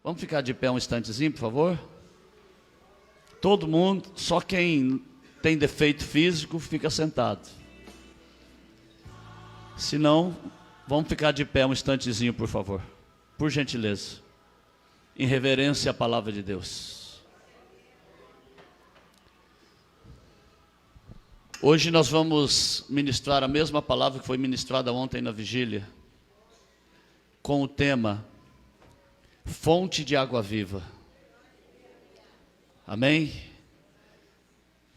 Vamos ficar de pé um instantezinho, por favor? Todo mundo, só quem tem defeito físico, fica sentado. Se não, vamos ficar de pé um instantezinho, por favor. Por gentileza. Em reverência à palavra de Deus. Hoje nós vamos ministrar a mesma palavra que foi ministrada ontem na vigília, com o tema Fonte de Água Viva. Amém?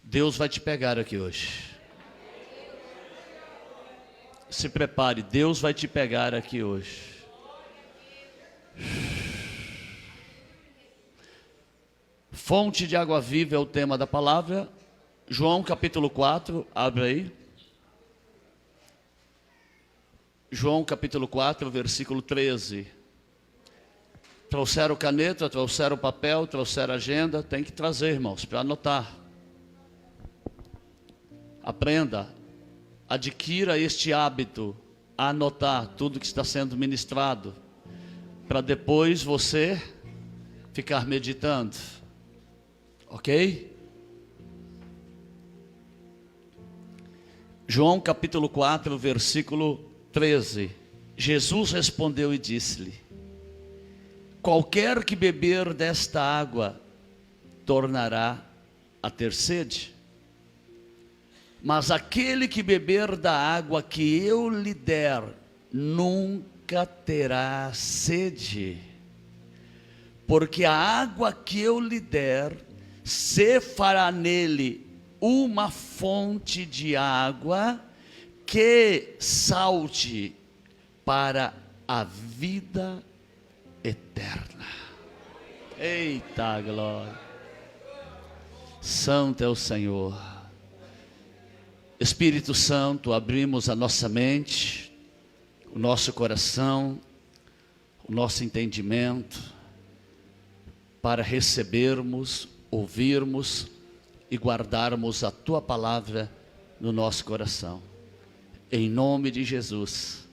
Deus vai te pegar aqui hoje. Se prepare, Deus vai te pegar aqui hoje. Fonte de água viva é o tema da palavra. João capítulo 4, abre aí. João capítulo 4, versículo 13. Trouxeram caneta, trouxeram papel, trouxeram agenda. Tem que trazer, irmãos, para anotar. Aprenda, adquira este hábito, a anotar tudo que está sendo ministrado, para depois você ficar meditando. Ok? João capítulo 4, versículo 13. Jesus respondeu e disse-lhe: qualquer que beber desta água tornará a ter sede, mas aquele que beber da água que eu lhe der nunca terá sede, porque a água que eu lhe der se fará nele uma fonte de água que salte para a vida eterna. Eita glória! Santo é o Senhor. Espírito Santo, abrimos a nossa mente, o nosso coração, o nosso entendimento, para recebermos, ouvirmos e guardarmos a Tua palavra no nosso coração. Em nome de Jesus,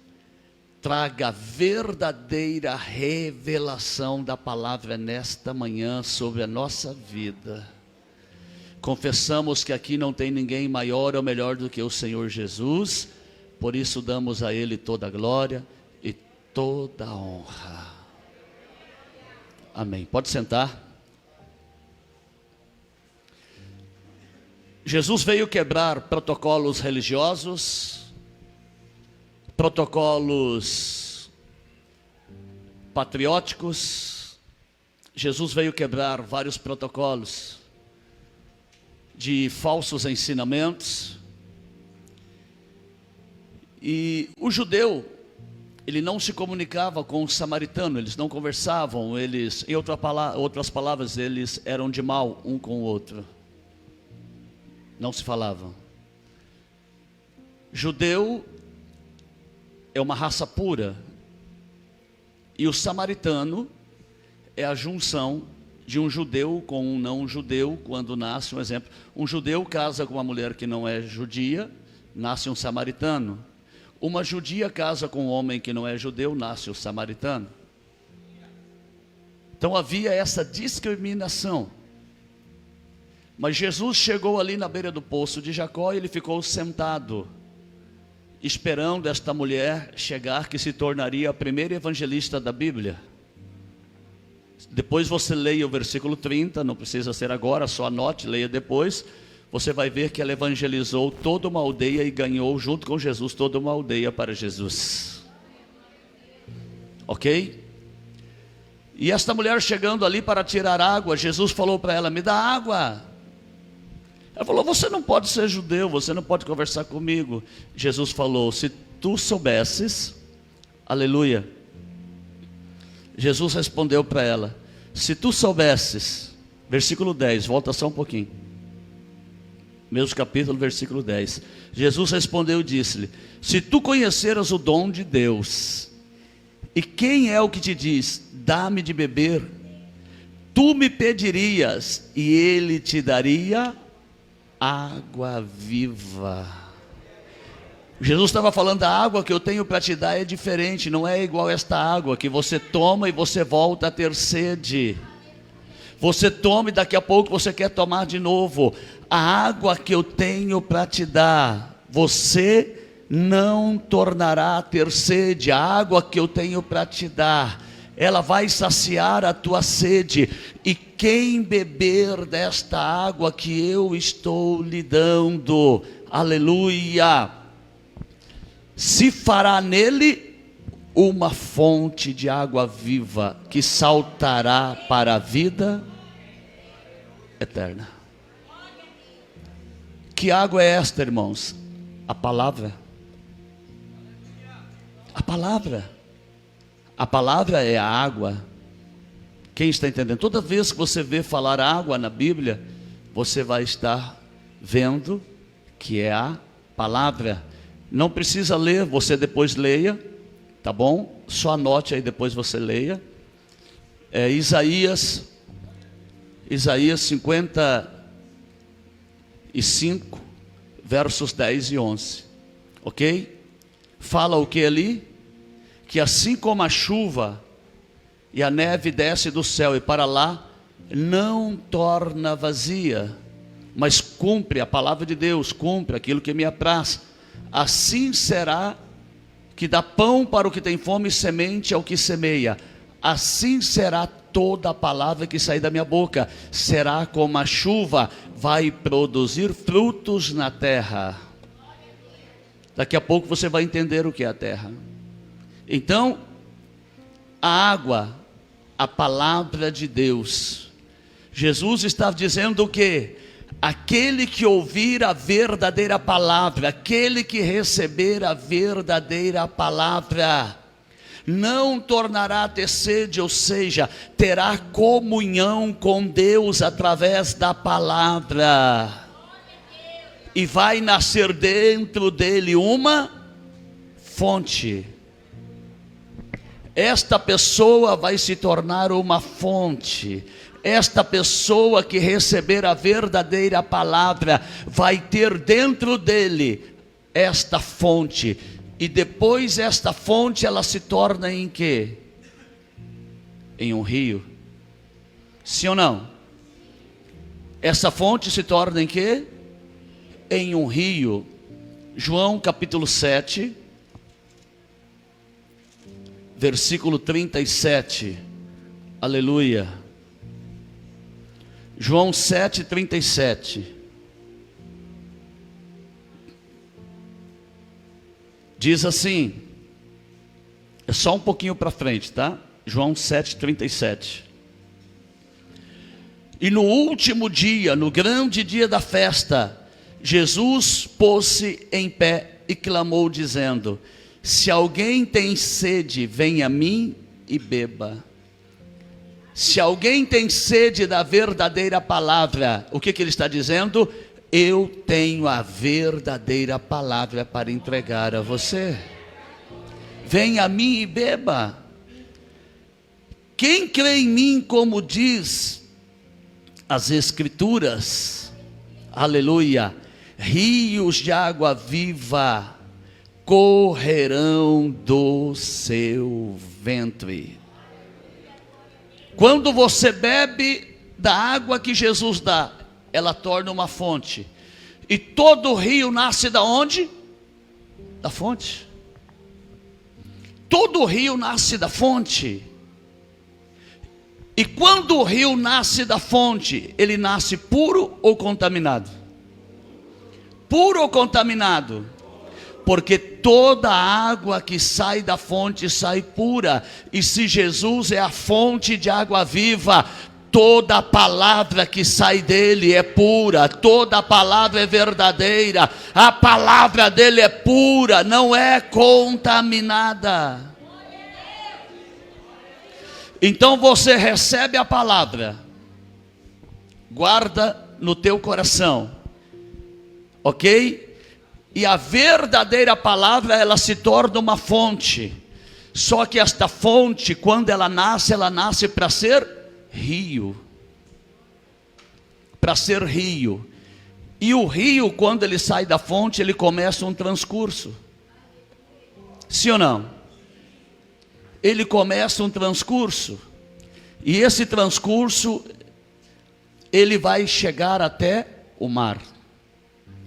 traga verdadeira revelação da palavra nesta manhã sobre a nossa vida. Confessamos que aqui não tem ninguém maior ou melhor do que o Senhor Jesus, por isso damos a Ele toda a glória e toda a honra. Amém. Pode sentar. Jesus veio quebrar protocolos religiosos, protocolos patrióticos. Jesus veio quebrar vários protocolos de falsos ensinamentos. E o judeu, ele não se comunicava com o samaritano, eles não conversavam, eles, em outras palavras, eles eram de mal um com o outro. Não se falavam. Judeu é uma raça pura, e o samaritano é a junção de um judeu com um não judeu. Quando nasce, um exemplo, um judeu casa com uma mulher que não é judia, nasce um samaritano. Uma judia casa com um homem que não é judeu, nasce o samaritano. Então havia essa discriminação. Mas Jesus chegou ali na beira do poço de Jacó e ele ficou sentado, esperando esta mulher chegar, que se tornaria a primeira evangelista da Bíblia. Depois você leia o versículo 30, não precisa ser agora, só anote, leia depois. Você vai ver que ela evangelizou toda uma aldeia e ganhou junto com Jesus toda uma aldeia para Jesus. Ok? E esta mulher chegando ali para tirar água, Jesus falou para ela: me dá água. Ela falou: você não pode ser judeu, você não pode conversar comigo. Jesus falou: se tu soubesses, aleluia. Jesus respondeu para ela: se tu soubesses, versículo 10, volta só um pouquinho, mesmo capítulo, versículo 10. Jesus respondeu e disse-lhe: se tu conheceras o dom de Deus, e quem é o que te diz, dá-me de beber, tu me pedirias, e ele te daria água viva. Jesus estava falando, a água que eu tenho para te dar é diferente, não é igual esta água que você toma e você volta a ter sede. Você toma e daqui a pouco você quer tomar de novo. A água que eu tenho para te dar, você não tornará a ter sede. A água que eu tenho para te dar, ela vai saciar a tua sede. E quem beber desta água que eu estou lhe dando, aleluia, se fará nele uma fonte de água viva que saltará para a vida eterna. Que água é esta, irmãos? A palavra. A palavra. A palavra é a água. Quem está entendendo? Toda vez que você vê falar água na Bíblia, você vai estar vendo que é a palavra. Não precisa ler, você depois leia, tá bom? Só anote aí, depois você leia. Isaías 55, versos 10 e 11. Ok? Fala o que ali? Que assim como a chuva e a neve desce do céu e para lá, não torna vazia, mas cumpre a palavra de Deus, cumpre aquilo que me apraz. Assim será que dá pão para o que tem fome e semente ao que semeia. Assim será toda a palavra que sair da minha boca. Será como a chuva, vai produzir frutos na terra. Daqui a pouco você vai entender o que é a terra. Então, a água, a palavra de Deus. Jesus estava dizendo o quê? Aquele que ouvir a verdadeira palavra, aquele que receber a verdadeira palavra, não tornará a ter sede, ou seja, terá comunhão com Deus através da palavra, e vai nascer dentro dele uma fonte. Esta pessoa vai se tornar uma fonte. Esta pessoa que receber a verdadeira palavra vai ter dentro dele esta fonte. E depois esta fonte ela se torna em quê? Em um rio. Sim ou não? Essa fonte se torna em quê? Em um rio. João capítulo 7, versículo 37. Aleluia. João 7,37. Diz assim, é só um pouquinho para frente, tá? João 7,37. E no último dia, no grande dia da festa, Jesus pôs-se em pé e clamou dizendo: se alguém tem sede, venha a mim e beba. Se alguém tem sede da verdadeira palavra, o que ele está dizendo? Eu tenho a verdadeira palavra para entregar a você. Venha a mim e beba. Quem crê em mim, como diz as Escrituras, aleluia, rios de água viva correrão do seu ventre. Quando você bebe da água que Jesus dá, ela torna uma fonte. E todo rio nasce da onde? Da fonte. Todo rio nasce da fonte. E quando o rio nasce da fonte, ele nasce puro ou contaminado? Puro ou contaminado? Porque toda água que sai da fonte sai pura. E se Jesus é a fonte de água viva, toda palavra que sai dele é pura, toda palavra é verdadeira, a palavra dele é pura, não é contaminada. Então você recebe a palavra, guarda no teu coração, ok? E a verdadeira palavra, ela se torna uma fonte. Só que esta fonte, quando ela nasce para ser rio. Para ser rio. E o rio, quando ele sai da fonte, ele começa um transcurso. Sim ou não? Ele começa um transcurso, e esse transcurso, ele vai chegar até o mar,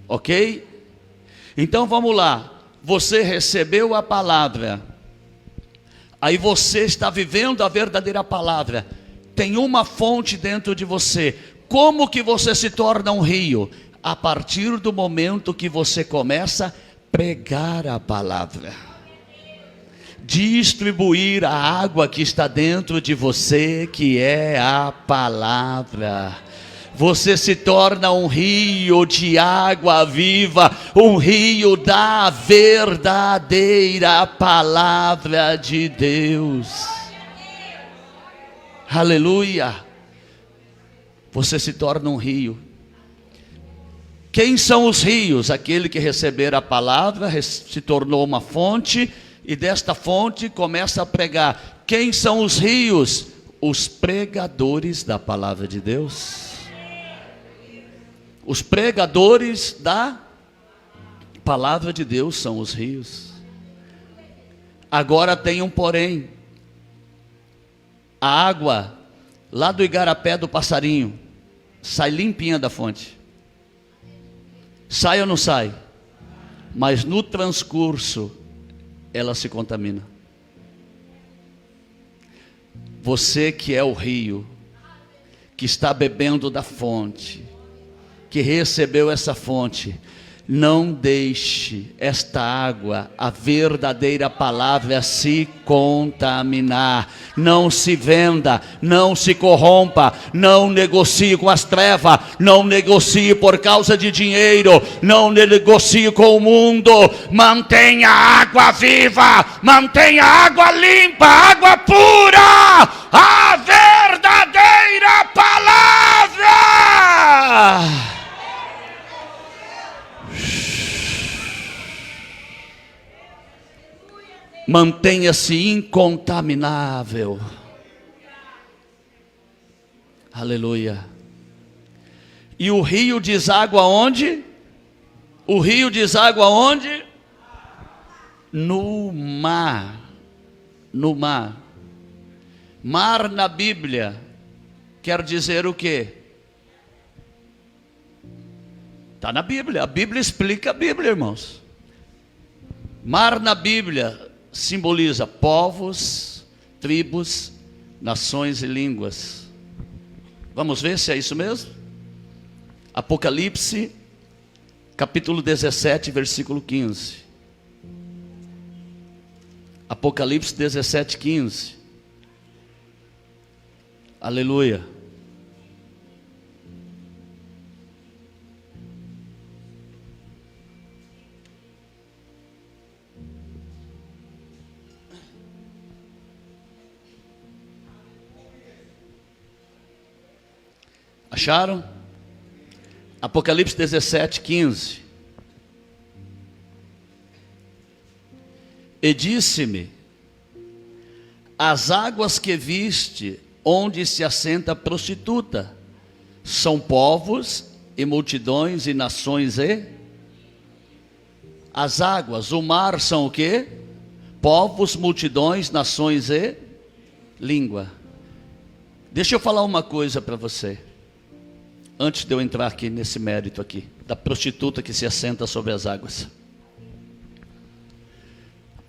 ok? Então vamos lá, você recebeu a palavra, aí você está vivendo a verdadeira palavra, tem uma fonte dentro de você. Como que você se torna um rio? A partir do momento que você começa a pregar a palavra, distribuir a água que está dentro de você, que é a palavra. Você se torna um rio de água viva, um rio da verdadeira palavra de Deus. Aleluia! Você se torna um rio. Quem são os rios? Aquele que receber a palavra se tornou uma fonte, e desta fonte começa a pregar. Quem são os rios? Os pregadores da palavra de Deus. Os pregadores da palavra de Deus são os rios. Agora tem um porém. A água lá do igarapé do passarinho sai limpinha da fonte. Sai ou não sai? Mas no transcurso ela se contamina. Você que é o rio, que está bebendo da fonte, que recebeu essa fonte, não deixe esta água, a verdadeira palavra, se contaminar. Não se venda, não se corrompa, não negocie com as trevas, não negocie por causa de dinheiro, não negocie com o mundo. Mantenha a água viva, mantenha a água limpa, a água pura, a verdadeira palavra. Mantenha-se incontaminável. Aleluia. E o rio deságua onde? O rio deságua onde? No mar. No mar. Mar na Bíblia quer dizer o quê? Está na Bíblia. A Bíblia explica a Bíblia, irmãos. Mar na Bíblia simboliza povos, tribos, nações e línguas. Vamos ver se é isso mesmo? Apocalipse, capítulo 17, versículo 15. Apocalipse 17, 15. Aleluia. Acharam? Apocalipse 17, 15. E disse-me: as águas que viste, onde se assenta a prostituta, são povos e multidões e nações e... As águas, o mar são o quê? Povos, multidões, nações e língua. Deixa eu falar uma coisa para você. Antes de eu entrar aqui nesse mérito aqui, da prostituta que se assenta sobre as águas.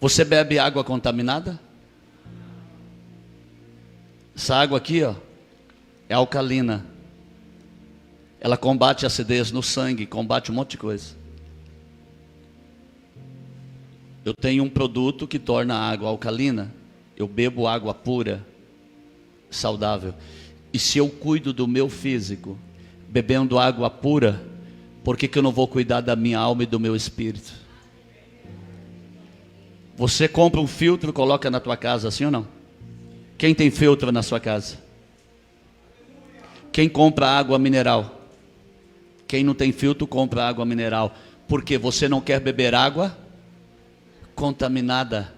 Você bebe água contaminada? Essa água aqui, ó, é alcalina. Ela combate a acidez no sangue, combate um monte de coisa. Eu tenho um produto que torna a água alcalina. Eu bebo água pura, saudável. E se eu cuido do meu físico, bebendo água pura, por que eu não vou cuidar da minha alma e do meu espírito? Você compra um filtro e coloca na tua casa, sim ou não? Quem tem filtro na sua casa? Quem compra água mineral? Quem não tem filtro compra água mineral. Porque você não quer beber água contaminada.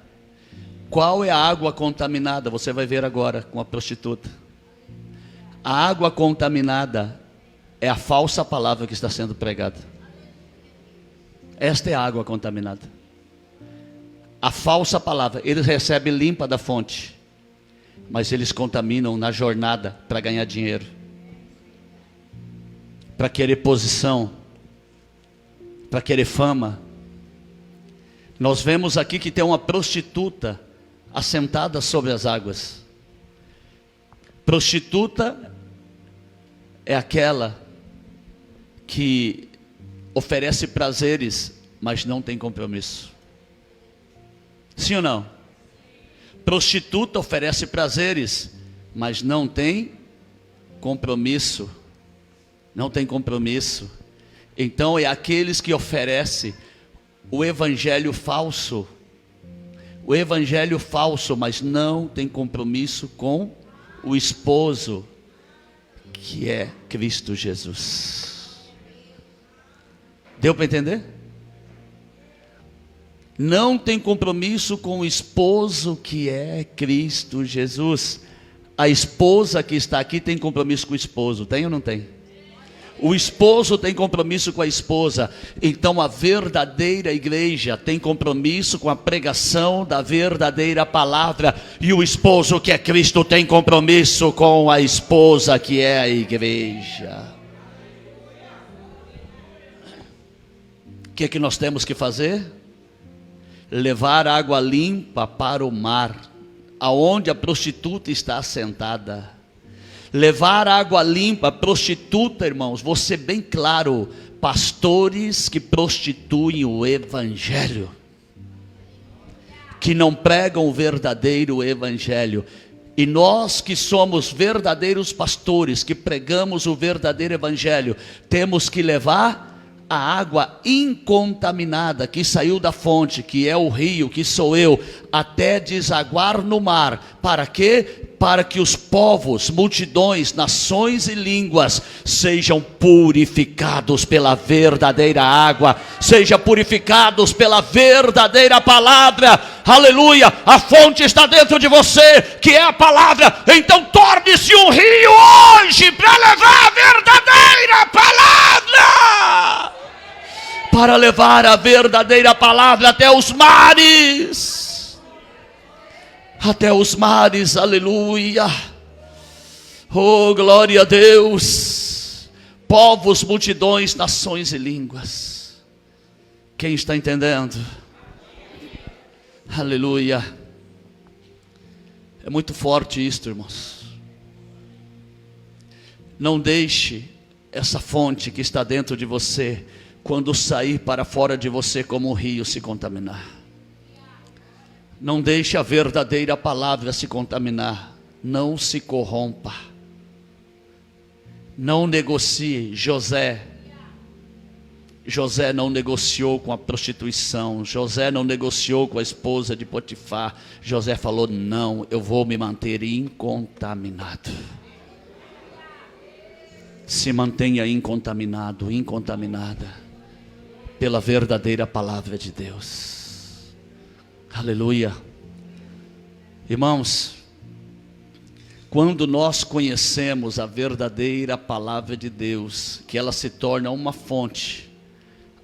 Qual é a água contaminada? Você vai ver agora com a prostituta. A água contaminada é a falsa palavra que está sendo pregada. Esta é a água contaminada. a falsa palavra, eles recebem limpa da fonte, mas eles contaminam na jornada para ganhar dinheiro, para querer posição, para querer fama. Nós vemos aqui que tem uma prostituta assentada sobre as águas. Prostituta é aquela que oferece prazeres, mas não tem compromisso. Sim ou não? Prostituta oferece prazeres, mas não tem compromisso. Não tem compromisso. Então é aqueles que oferecem o evangelho falso. O evangelho falso, mas não tem compromisso com o esposo, que é Cristo Jesus. Deu para entender? Não tem compromisso com o esposo, que é Cristo Jesus. A esposa que está aqui tem compromisso com o esposo, tem ou não tem? O esposo tem compromisso com a esposa. Então a verdadeira igreja tem compromisso com a pregação da verdadeira palavra. E o esposo, que é Cristo, tem compromisso com a esposa, que é a igreja. O que é que nós temos que fazer? Levar água limpa para o mar, aonde a prostituta está assentada. Levar água limpa, prostituta, irmãos, vou ser bem claro, pastores que prostituem o evangelho, que não pregam o verdadeiro evangelho. E nós que somos verdadeiros pastores, que pregamos o verdadeiro evangelho, temos que levar a água incontaminada que saiu da fonte, que é o rio, que sou eu, até desaguar no mar. Para quê? Para que os povos, multidões, nações e línguas sejam purificados pela verdadeira água, sejam purificados pela verdadeira palavra. Aleluia! A fonte está dentro de você, que é a palavra. Então torne-se um rio hoje para levar a verdadeira palavra, para levar a verdadeira palavra até os mares, até os mares. Aleluia, oh glória a Deus. Povos, multidões, nações e línguas. Quem está entendendo? Aleluia. É muito forte isto, irmãos. Não deixe essa fonte que está dentro de você, quando sair para fora de você como um rio, se contaminar. Não deixe a verdadeira palavra se contaminar. Não se corrompa. Não negocie. José não negociou com a prostituição. José não negociou com a esposa de Potifar. José falou: não, eu vou me manter incontaminado. Se mantenha incontaminado, incontaminada pela verdadeira palavra de Deus. Aleluia. Irmãos, quando nós conhecemos a verdadeira palavra de Deus, que ela se torna uma fonte,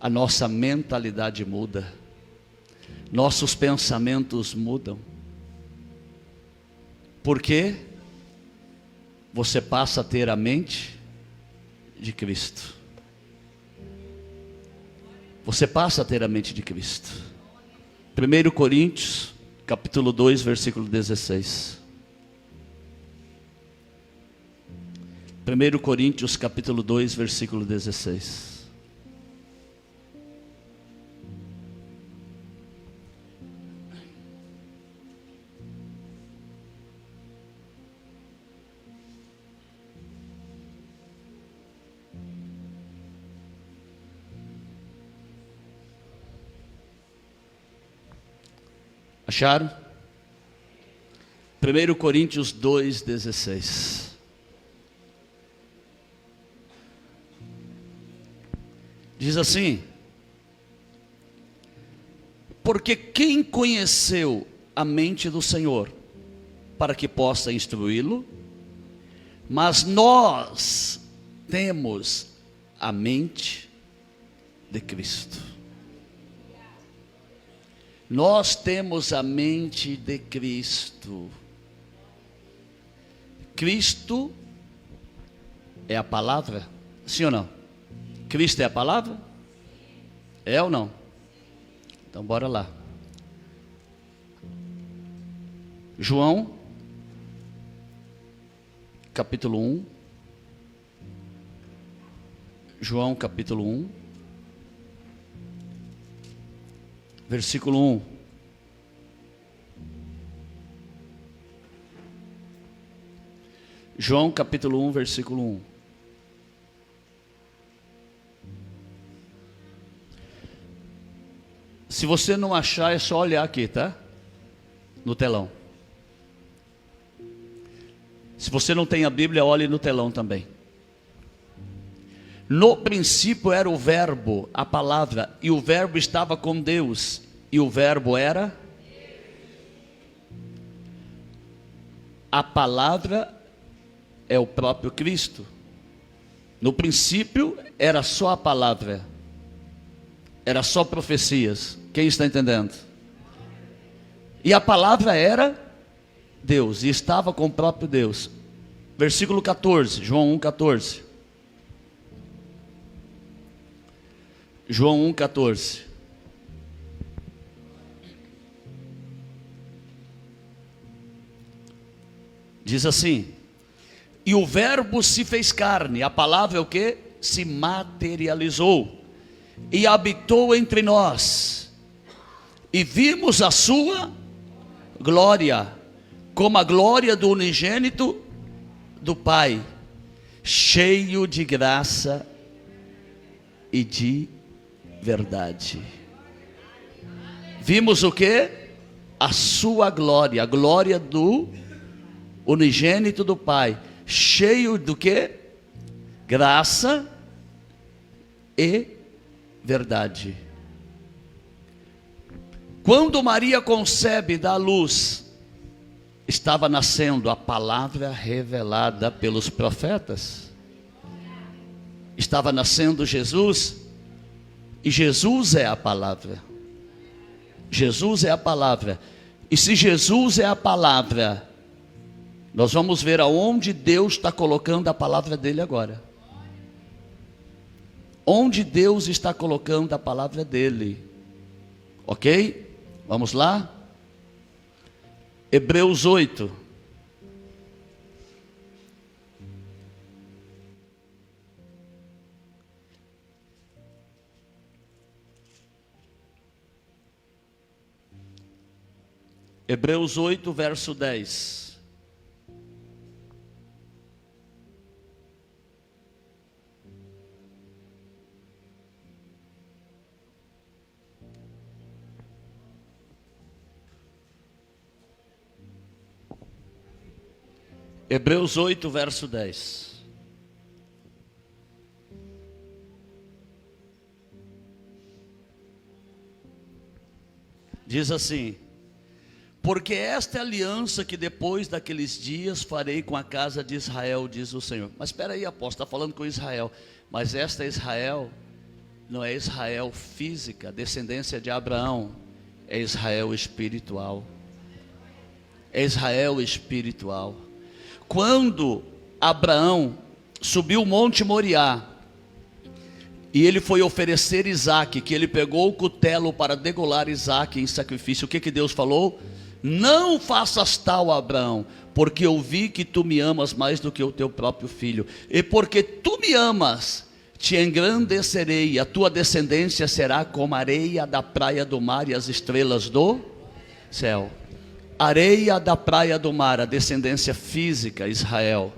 a nossa mentalidade muda, nossos pensamentos mudam. Por quê? Você passa a ter a mente de Cristo. Você passa a ter a mente de Cristo. 1 Coríntios, capítulo 2, versículo 16. 1 Coríntios, capítulo 2, versículo 16. Acharam? 1 Coríntios 2,16. Diz assim: porque quem conheceu a mente do Senhor, para que possa instruí-lo? Mas nós temos a mente de Cristo. Nós temos a mente de Cristo. Cristo é a palavra? Sim ou não? Cristo é a palavra? É ou não? Então bora lá. João, capítulo 1. João, capítulo 1. Versículo 1. João capítulo 1, versículo 1. Se você não achar, é só olhar aqui, tá? No telão. Se você não tem a Bíblia, olhe no telão também. No princípio era o verbo, a palavra, e o verbo estava com Deus, e o verbo era? A palavra é o próprio Cristo. No princípio era só a palavra, era só profecias. Quem está entendendo? E a palavra era Deus, e estava com o próprio Deus. Versículo 14, João 1,14. João 1,14. Diz assim: e o verbo se fez carne, a palavra é o que? Se materializou, e habitou entre nós, e vimos a sua glória, como a glória do unigênito do Pai, cheio de graça e de verdade. Vimos o que? A sua glória, a glória do unigênito do Pai, cheio do que? Graça e verdade. Quando Maria concebe e dá luz, estava nascendo a palavra revelada pelos profetas. Estava nascendo Jesus, e Jesus é a palavra. Jesus é a palavra. E se Jesus é a palavra, nós vamos ver aonde Deus está colocando a palavra dele agora. Onde Deus está colocando a palavra dele. Ok? Vamos lá? Hebreus 8. Hebreus 8, verso 10. Hebreus 8, verso 10. Diz assim: porque esta é a aliança que depois daqueles dias farei com a casa de Israel, diz o Senhor. Mas espera aí, apóstolo, está falando com Israel. Mas esta Israel não é Israel física, descendência de Abraão. É Israel espiritual. É Israel espiritual. Quando Abraão subiu o monte Moriá, e ele foi oferecer Isaque, que ele pegou o cutelo para degolar Isaque em sacrifício, o que Deus falou? Não faças tal, Abraão, porque eu vi que tu me amas mais do que o teu próprio filho, e porque tu me amas, te engrandecerei, e a tua descendência será como a areia da praia do mar e as estrelas do céu. Areia da praia do mar, a descendência física, Israel.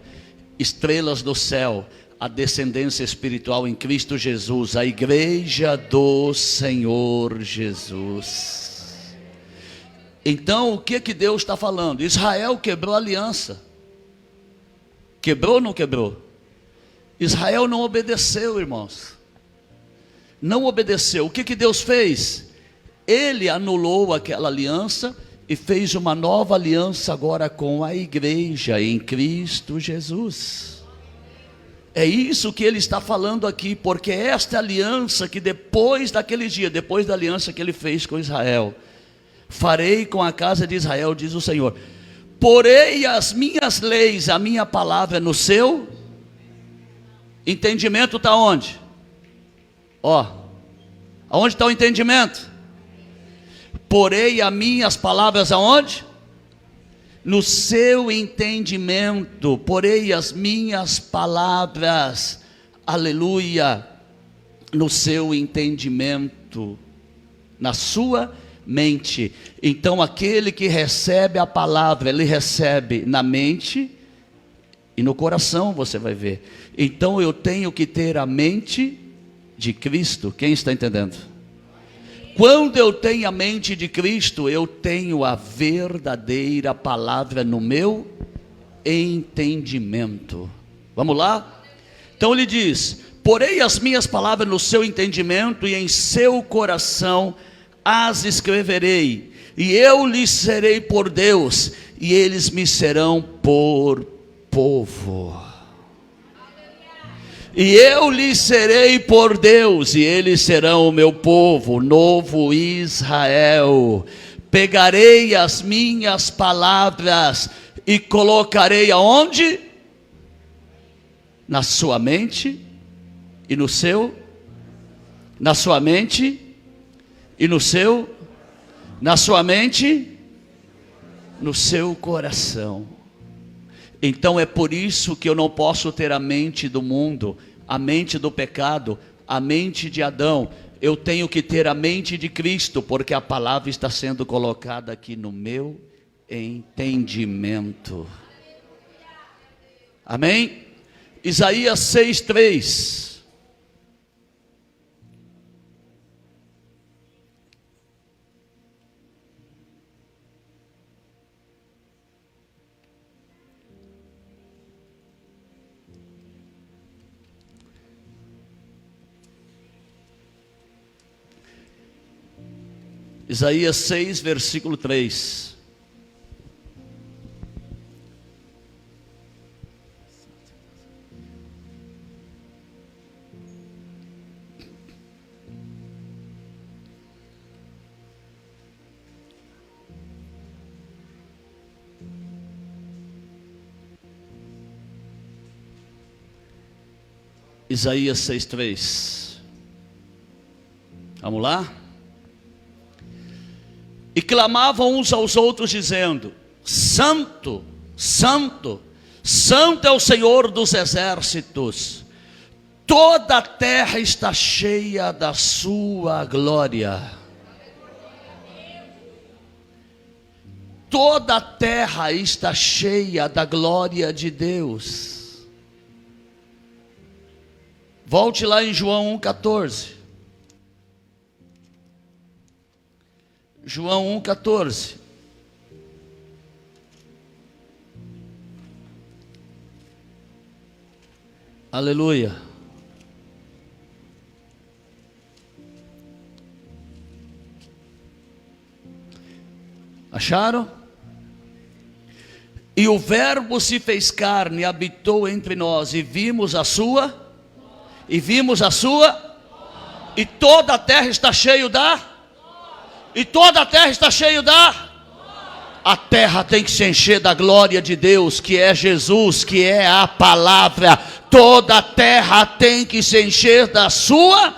Estrelas do céu, a descendência espiritual em Cristo Jesus, a igreja do Senhor Jesus. Então, o que Deus está falando? Israel quebrou a aliança. Quebrou ou não quebrou? Israel não obedeceu, irmãos. Não obedeceu. O que Deus fez? Ele anulou aquela aliança e fez uma nova aliança agora com a igreja em Cristo Jesus. É isso que ele está falando aqui, porque esta aliança que depois daquele dia, depois da aliança que ele fez com Israel, farei com a casa de Israel, diz o Senhor. Porei as minhas leis, a minha palavra no seu entendimento. Está onde? Aonde está o entendimento? Porei as minhas palavras aonde? No seu entendimento. Porei as minhas palavras, aleluia, no seu entendimento, na sua mente. Então aquele que recebe a palavra, ele recebe na mente e no coração, você vai ver. Então eu tenho que ter a mente de Cristo. Quem está entendendo? Quando eu tenho a mente de Cristo, eu tenho a verdadeira palavra no meu entendimento. Vamos lá? Então ele diz: porei as minhas palavras no seu entendimento e em seu coração as escreverei, e eu lhes serei por Deus, e eles me serão por povo. E eu lhes serei por Deus, e eles serão o meu povo, novo Israel. Pegarei as minhas palavras e colocarei aonde? Na sua mente e no seu, na sua mente e no seu, na sua mente, no seu coração. Então é por isso que eu não posso ter a mente do mundo, a mente do pecado, a mente de Adão. Eu tenho que ter a mente de Cristo, porque a palavra está sendo colocada aqui no meu entendimento. Amém? Isaías 6:3. Isaías 6, versículo 3. Isaías 6:3. Vamos lá? E clamavam uns aos outros dizendo: Santo, Santo, Santo é o Senhor dos exércitos, toda a terra está cheia da sua glória. Toda a terra está cheia da glória de Deus. Volte lá em João 1,14. João 1,14. Aleluia. Acharam? E o verbo se fez carne e habitou entre nós, e vimos a sua, e toda a terra está cheia a terra tem que se encher da glória de Deus, que é Jesus, que é a palavra. Toda a terra tem que se encher da sua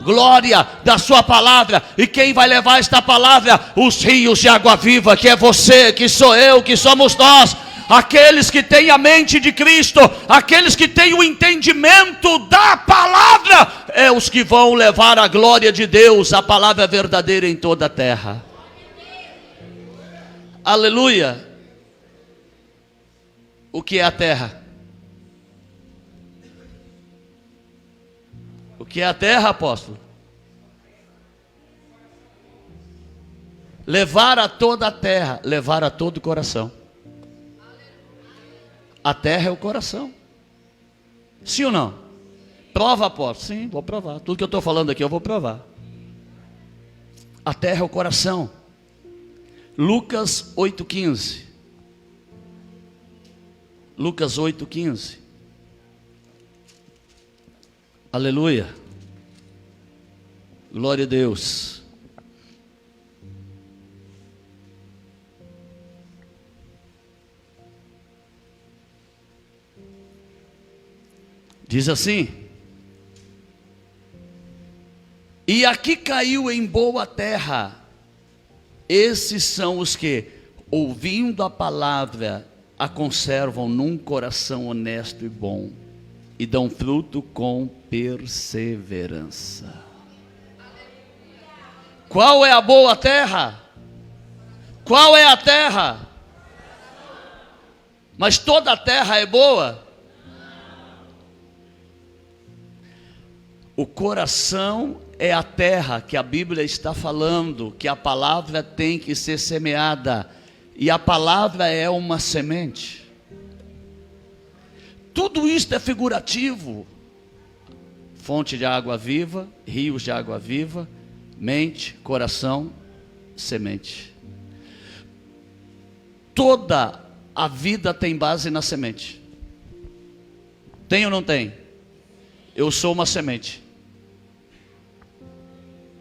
glória, da sua palavra. E quem vai levar esta palavra? Os rios de água viva, que é você, que sou eu, que somos nós. Aqueles que têm a mente de Cristo, aqueles que têm o entendimento da palavra, é os que vão levar a glória de Deus, a palavra verdadeira em toda a terra. Aleluia. O que é a terra? O que é a terra, apóstolo? Levar a toda a terra, levar a todo o coração. A terra é o coração. Sim ou não? Prova, apóstolo. Sim, vou provar. Tudo que eu estou falando aqui eu vou provar. A terra é o coração. Lucas 8,15. Lucas 8,15. Aleluia. Glória a Deus. Diz assim: e aqui caiu em boa terra, esses são os que, ouvindo a palavra, a conservam num coração honesto e bom, e dão fruto com perseverança. Qual é a boa terra? Qual é a terra? Mas toda a terra é boa? O coração é a terra que a Bíblia está falando, que a palavra tem que ser semeada, e a palavra é uma semente. Tudo isto é figurativo. Fonte de água viva, rios de água viva, mente, coração, semente. Toda a vida tem base na semente. Tem ou não tem? Eu sou uma semente.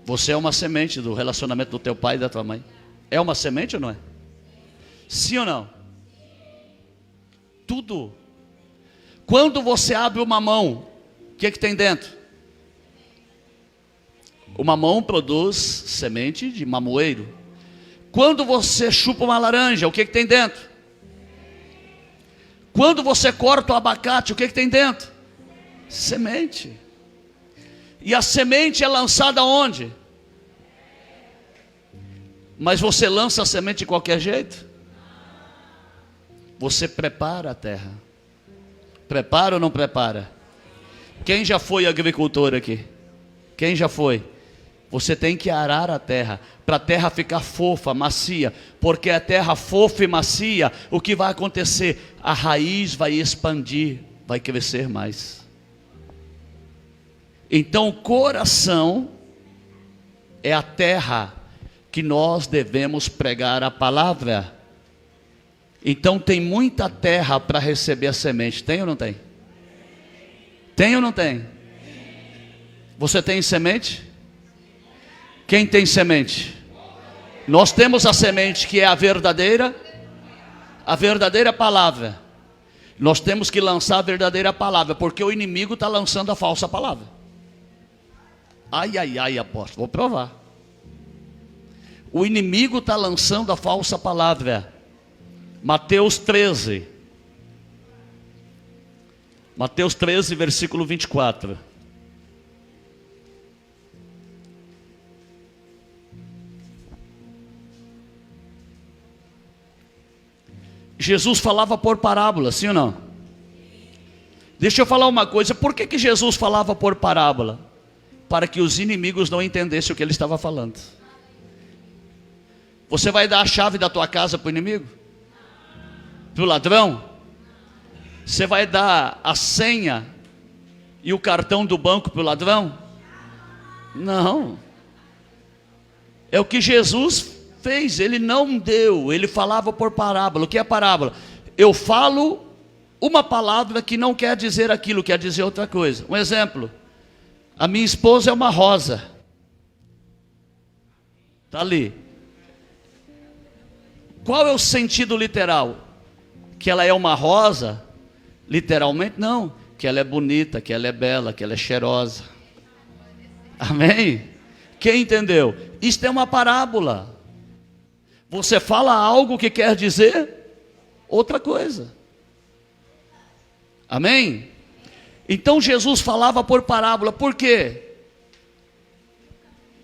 Você é uma semente do relacionamento do teu pai e da tua mãe. É uma semente ou não é? Sim ou não? Tudo. Quando você abre uma mão, o que tem dentro? O mamão produz semente de mamoeiro. Quando você chupa uma laranja, o que tem dentro? Quando você corta o abacate, o que tem dentro? Semente. E a semente é lançada onde? Mas você lança a semente de qualquer jeito? Você prepara a terra. Prepara ou não prepara? Quem já foi agricultor aqui? Quem já foi? Você tem que arar a terra, para a terra ficar fofa, macia, porque a terra fofa e macia, o que vai acontecer? A raiz vai expandir, vai crescer mais. Então o coração é a terra que nós devemos pregar a palavra. Então tem muita terra para receber a semente, tem ou não tem? Tem ou não tem? Você tem semente? Quem tem semente? Nós temos a semente que é a verdadeira palavra. Nós temos que lançar a verdadeira palavra, porque o inimigo está lançando a falsa palavra. Ai, ai, ai, apóstolo, vou provar. O inimigo está lançando a falsa palavra. Mateus 13. Mateus 13, versículo 24. Jesus falava por parábola, sim ou não? Deixa eu falar uma coisa, por que Jesus falava por parábola? Para que os inimigos não entendessem o que ele estava falando. Você vai dar a chave da tua casa para o inimigo? Para o ladrão? Você vai dar a senha e o cartão do banco para o ladrão? Não. É o que Jesus fez, ele não deu, ele falava por parábola. O que é parábola? Eu falo uma palavra que não quer dizer aquilo, quer dizer outra coisa. Um exemplo: a minha esposa é uma rosa, está ali. Qual é o sentido literal? Que ela é uma rosa? Literalmente não, que ela é bonita, que ela é bela, que ela é cheirosa. Amém? Quem entendeu? Isto é uma parábola. Você fala algo que quer dizer outra coisa. Amém? Então Jesus falava por parábola, por quê?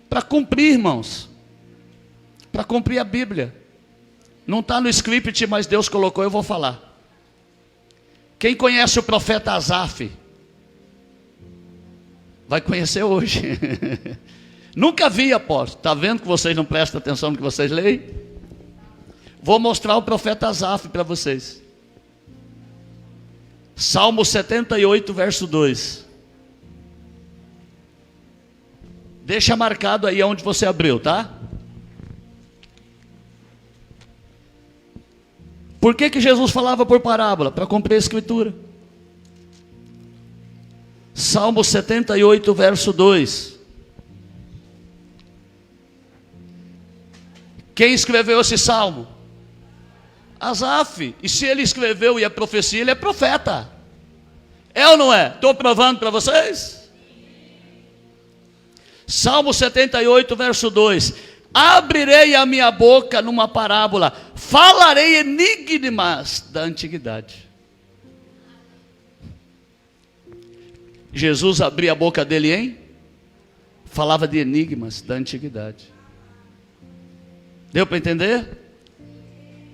Para cumprir, irmãos. Para cumprir a Bíblia. Não está no script, mas Deus colocou, eu vou falar. Quem conhece o profeta Asaf? Vai conhecer hoje. Nunca vi, apóstolo. Está vendo que vocês não prestam atenção no que vocês leem? Vou mostrar o profeta Asaf para vocês. Salmo 78, verso 2. Deixa marcado aí onde você abriu, tá? Por que Jesus falava por parábola? Para cumprir a escritura. Salmo 78, verso 2. Quem escreveu esse salmo? Asaf. E se ele escreveu e é profecia, ele é profeta. É ou não é? Estou provando para vocês? Salmo 78, verso 2: abrirei a minha boca numa parábola, falarei enigmas da antiguidade. Jesus abria a boca dele, hein? Falava de enigmas da antiguidade. Deu para entender?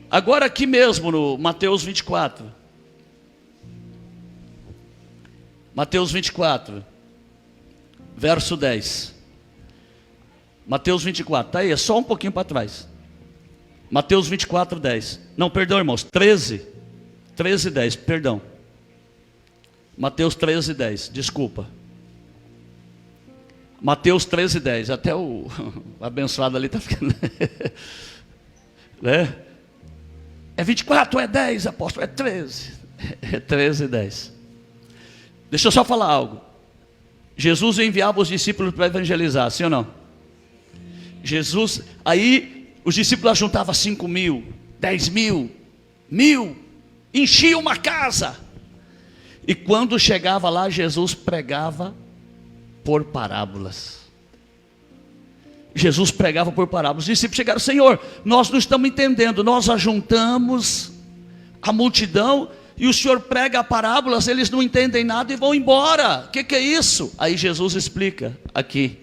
Agora aqui mesmo no Mateus 24. Mateus 24, verso 10. Mateus 24, está aí, é só um pouquinho para trás. Mateus 24, 10. Não, perdão, irmãos, 13, 10, perdão. Mateus 13, 10, desculpa. Mateus 13, 10, até o abençoado ali está ficando, né? É 24, é 10, apóstolo, é 13. É 13, 10. Deixa eu só falar algo. Jesus enviava os discípulos para evangelizar, sim ou não? Jesus, aí os discípulos juntavam 5 mil, 10 mil, 1000, enchia uma casa. E quando chegava lá, Jesus pregava por parábolas. Jesus pregava por parábolas. Os discípulos chegaram: Senhor, nós não estamos entendendo, nós ajuntamos a multidão e o Senhor prega parábolas, eles não entendem nada e vão embora. O que é isso? Aí Jesus explica aqui,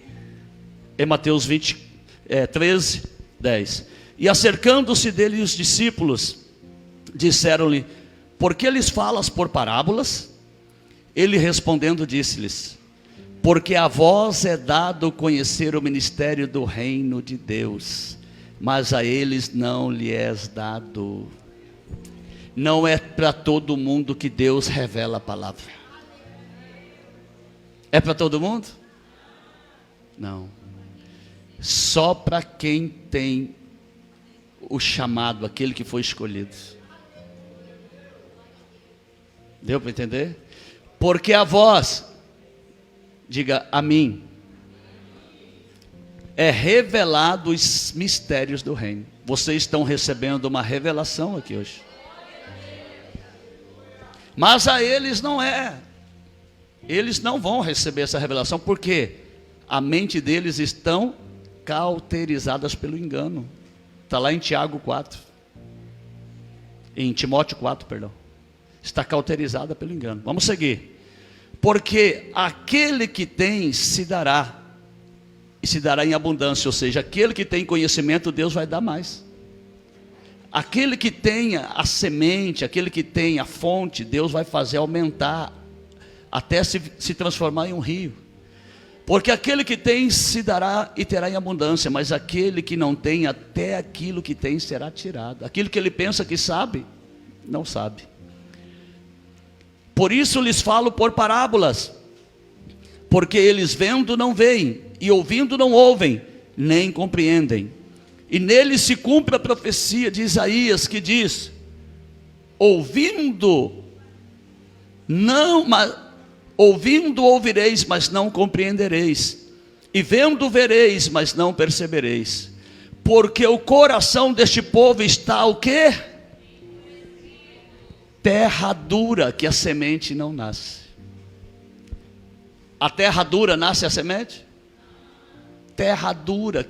em Mateus 13, 10. E acercando-se dele os discípulos, disseram-lhe: por que lhes falas por parábolas? Ele respondendo disse-lhes: porque a vós é dado conhecer o ministério do reino de Deus, mas a eles não lhe é dado. Não é para todo mundo que Deus revela a palavra. É para todo mundo? Não. Só para quem tem o chamado, aquele que foi escolhido. Deu para entender? Porque a vós, diga a mim, é revelado os mistérios do reino. Vocês estão recebendo uma revelação aqui hoje. Mas a eles não é. Eles não vão receber essa revelação, porque a mente deles estão cauterizadas pelo engano. Está lá em Tiago 4. Em Timóteo 4, perdão. Está cauterizada pelo engano. Vamos seguir. Porque aquele que tem se dará, e se dará em abundância. Ou seja, aquele que tem conhecimento, Deus vai dar mais. Aquele que tenha a semente, aquele que tem a fonte, Deus vai fazer aumentar, até se transformar em um rio. Porque aquele que tem se dará e terá em abundância, mas aquele que não tem, até aquilo que tem será tirado. Aquilo que ele pensa que sabe, não sabe. Por isso lhes falo por parábolas, porque eles vendo não veem, e ouvindo não ouvem, nem compreendem. E nele se cumpre a profecia de Isaías, que diz: ouvindo ouvireis, mas não compreendereis, e vendo vereis, mas não percebereis, porque o coração deste povo está o quê? Terra dura, que a semente não nasce. A terra dura nasce a semente? Terra dura,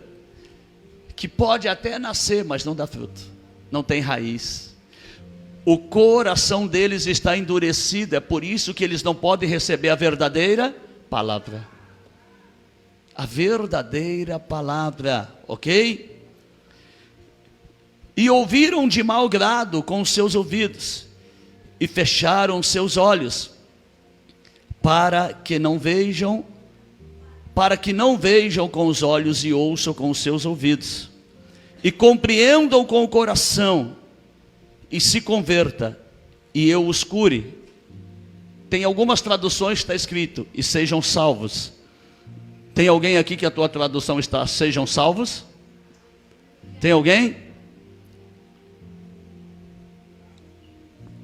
que pode até nascer, mas não dá fruto, não tem raiz. O coração deles está endurecido, é por isso que eles não podem receber a verdadeira palavra. A verdadeira palavra, ok? E ouviram de mau grado com os seus ouvidos, e fecharam seus olhos, para que não vejam com os olhos e ouçam com os seus ouvidos, e compreendam com o coração, e se converta, e eu os cure. Tem algumas traduções que está escrito: e sejam salvos. Tem alguém aqui que a tua tradução está: sejam salvos? Tem alguém?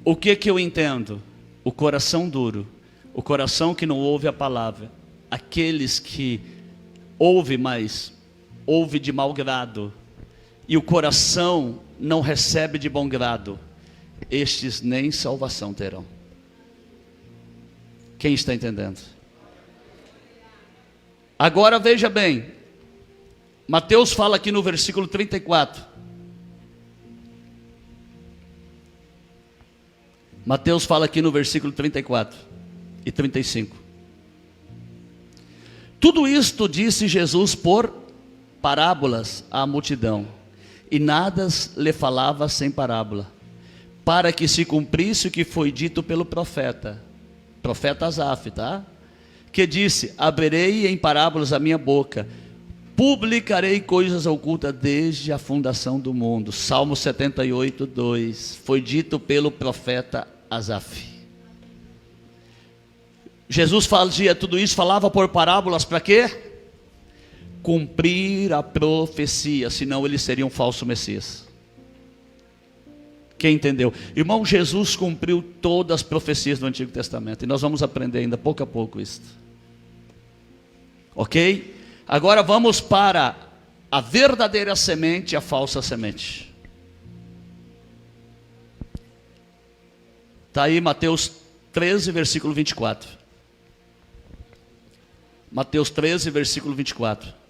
O que eu entendo? O coração duro, o coração que não ouve a palavra, aqueles que ouvem, mas ouve de mau grado, e o coração não recebe de bom grado, estes nem salvação terão. Quem está entendendo? Agora veja bem, Mateus fala aqui no versículo 34. Mateus fala aqui no versículo 34 e 35. Tudo isto disse Jesus por parábolas à multidão, e nada lhe falava sem parábola, para que se cumprisse o que foi dito pelo profeta Asaf, tá? Que disse: abrirei em parábolas a minha boca, publicarei coisas ocultas desde a fundação do mundo. Salmo 78, 2, foi dito pelo profeta Asaf. Jesus fazia tudo isso, falava por parábolas para quê? Cumprir a profecia, senão ele seria um falso Messias. Quem entendeu? Irmão, Jesus cumpriu todas as profecias do Antigo Testamento, e nós vamos aprender ainda pouco a pouco isso. Ok? Agora vamos para a verdadeira semente e a falsa semente. Está aí Mateus 13, versículo 24. Mateus 13, versículo 24.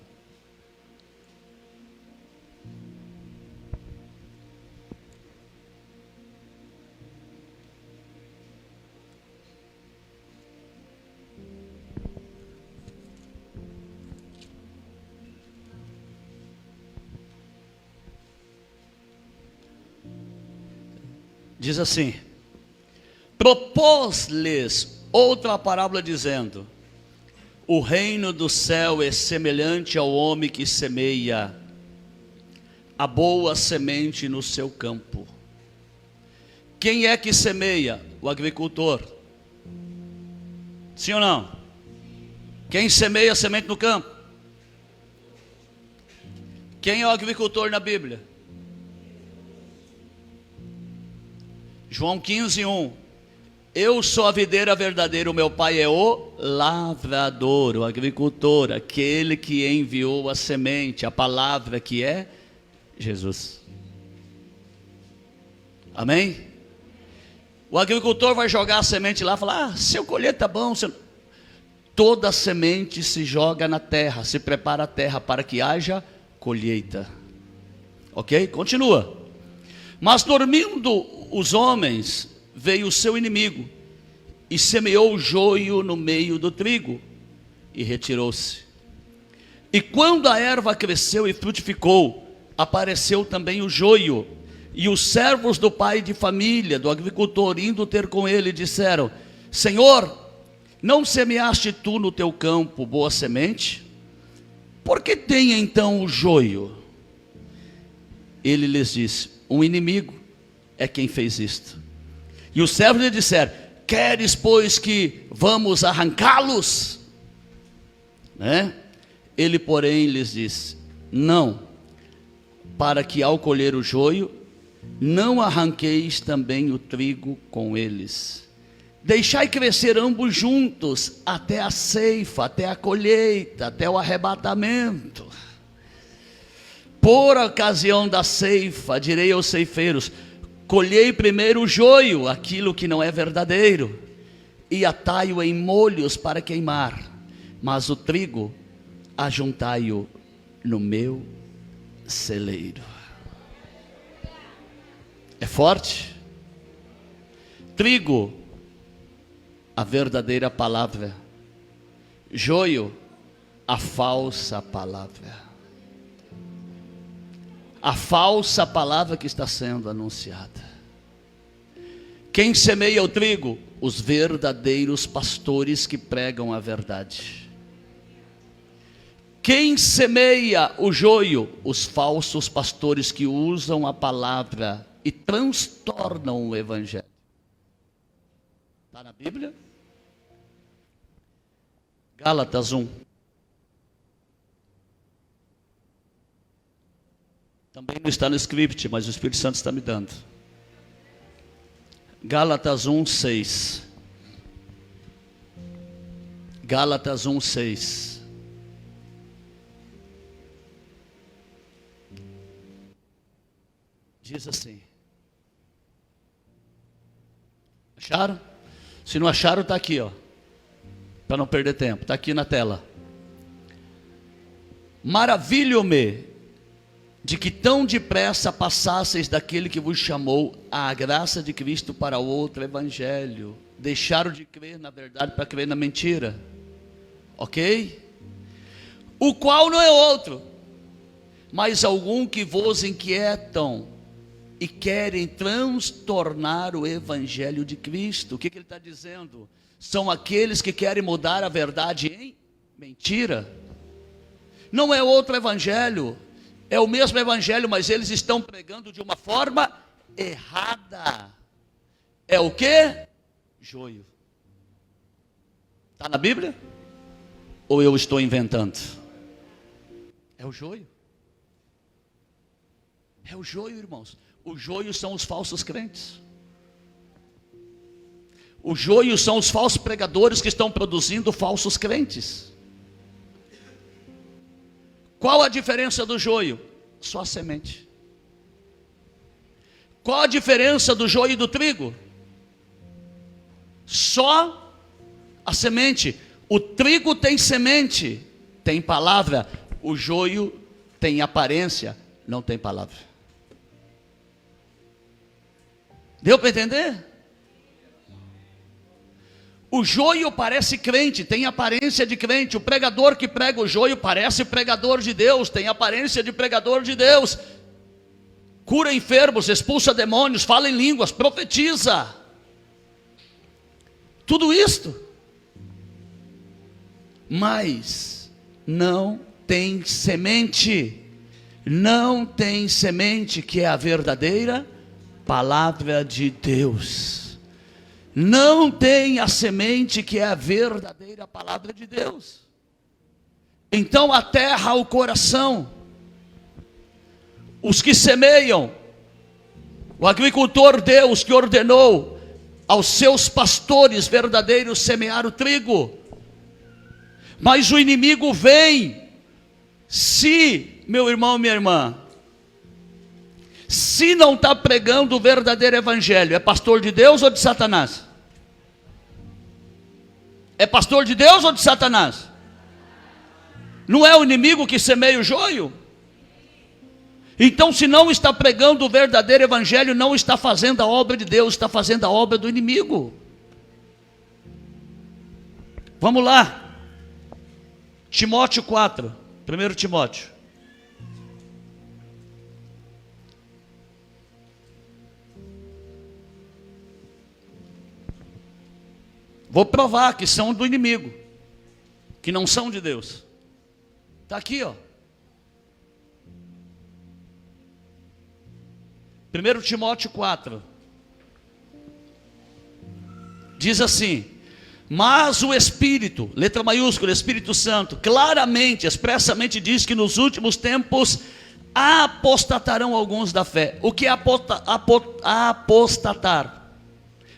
Diz assim: propôs-lhes outra parábola dizendo: o reino do céu é semelhante ao homem que semeia a boa semente no seu campo. Quem é que semeia? O agricultor. Sim ou não? Quem semeia a semente no campo? Quem é o agricultor na Bíblia? João 15, 1. Eu sou a videira verdadeira, o meu pai é o lavrador, o agricultor, aquele que enviou a semente, a palavra que é Jesus. Amém? O agricultor vai jogar a semente lá e falar: se eu colher tá bom. Toda a semente se joga na terra, se prepara a terra para que haja colheita. Ok? Continua. Mas dormindo os homens, veio o seu inimigo e semeou o joio no meio do trigo e retirou-se. E quando a erva cresceu e frutificou, apareceu também o joio. E os servos do pai de família, do agricultor, indo ter com ele, disseram: Senhor, não semeaste tu no teu campo boa semente? Por que tem então o joio? Ele lhes disse: um inimigo é quem fez isto. E os servos lhe disseram: queres, pois, que vamos arrancá-los? Né? Ele, porém, lhes disse: não, para que ao colher o joio, não arranqueis também o trigo com eles. Deixai crescer ambos juntos, até a ceifa, até a colheita, até o arrebatamento. Por ocasião da ceifa, direi aos ceifeiros: colhei primeiro o joio, aquilo que não é verdadeiro, e atai-o em molhos para queimar, mas o trigo ajuntai-o no meu celeiro. É forte? Trigo, a verdadeira palavra; joio, a falsa palavra. A falsa palavra que está sendo anunciada. Quem semeia o trigo? Os verdadeiros pastores que pregam a verdade. Quem semeia o joio? Os falsos pastores que usam a palavra e transtornam o evangelho. Está na Bíblia? Gálatas 1. Também não está no script, mas o Espírito Santo está me dando. Gálatas 1, 6. Gálatas 1, 6. Diz assim. Acharam? Se não acharam, está aqui, ó. para não perder tempo, está aqui na tela. Maravilho-me de que tão depressa passasseis daquele que vos chamou à graça de Cristo para outro evangelho. Deixaram de crer na verdade para crer na mentira. Ok? O qual não é outro, mas algum que vos inquietam e querem transtornar o evangelho de Cristo. O que ele está dizendo? São aqueles que querem mudar a verdade em mentira. Não é outro evangelho, é o mesmo evangelho, mas eles estão pregando de uma forma errada. É o que? Joio. Está na Bíblia? Ou eu estou inventando? É o joio. É o joio, irmãos. O joio são os falsos crentes. O joio são os falsos pregadores que estão produzindo falsos crentes. Qual a diferença do joio? Só a semente. Qual a diferença do joio e do trigo? Só a semente. O trigo tem semente, tem palavra. O joio tem aparência, não tem palavra. Deu para entender? O joio parece crente, tem aparência de crente. O pregador que prega o joio parece pregador de Deus, tem aparência de pregador de Deus. Cura enfermos, expulsa demônios, fala em línguas, profetiza. Tudo isto. Mas não tem semente. Não tem semente, que é a verdadeira palavra de Deus. Não tem a semente, que é a verdadeira palavra de Deus. Então a terra, o coração, os que semeiam, o agricultor Deus que ordenou aos seus pastores verdadeiros semear o trigo. Mas o inimigo vem, se, meu irmão, minha irmã, se não está pregando o verdadeiro evangelho, é pastor de Deus ou de Satanás? É pastor de Deus ou de Satanás? Não é o inimigo que semeia o joio? Então, se não está pregando o verdadeiro evangelho, não está fazendo a obra de Deus, está fazendo a obra do inimigo. Vamos lá. Timóteo 4, 1 Timóteo. Vou provar que são do inimigo, que não são de Deus. Está aqui, ó. 1 Timóteo 4. Diz assim: mas o Espírito, letra maiúscula, Espírito Santo, claramente, expressamente diz que nos últimos tempos apostatarão alguns da fé. O que é apostatar?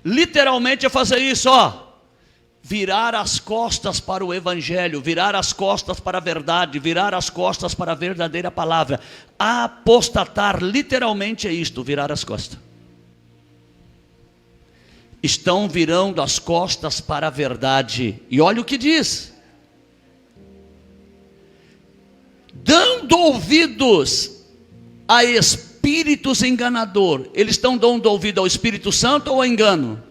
Literalmente é fazer isso, ó. Virar as costas para o evangelho, virar as costas para a verdade, virar as costas para a verdadeira palavra. Apostatar literalmente é isto, virar as costas. Estão virando as costas para a verdade. E olha o que diz: dando ouvidos a espíritos enganadores. Eles estão dando ouvido ao Espírito Santo ou ao engano?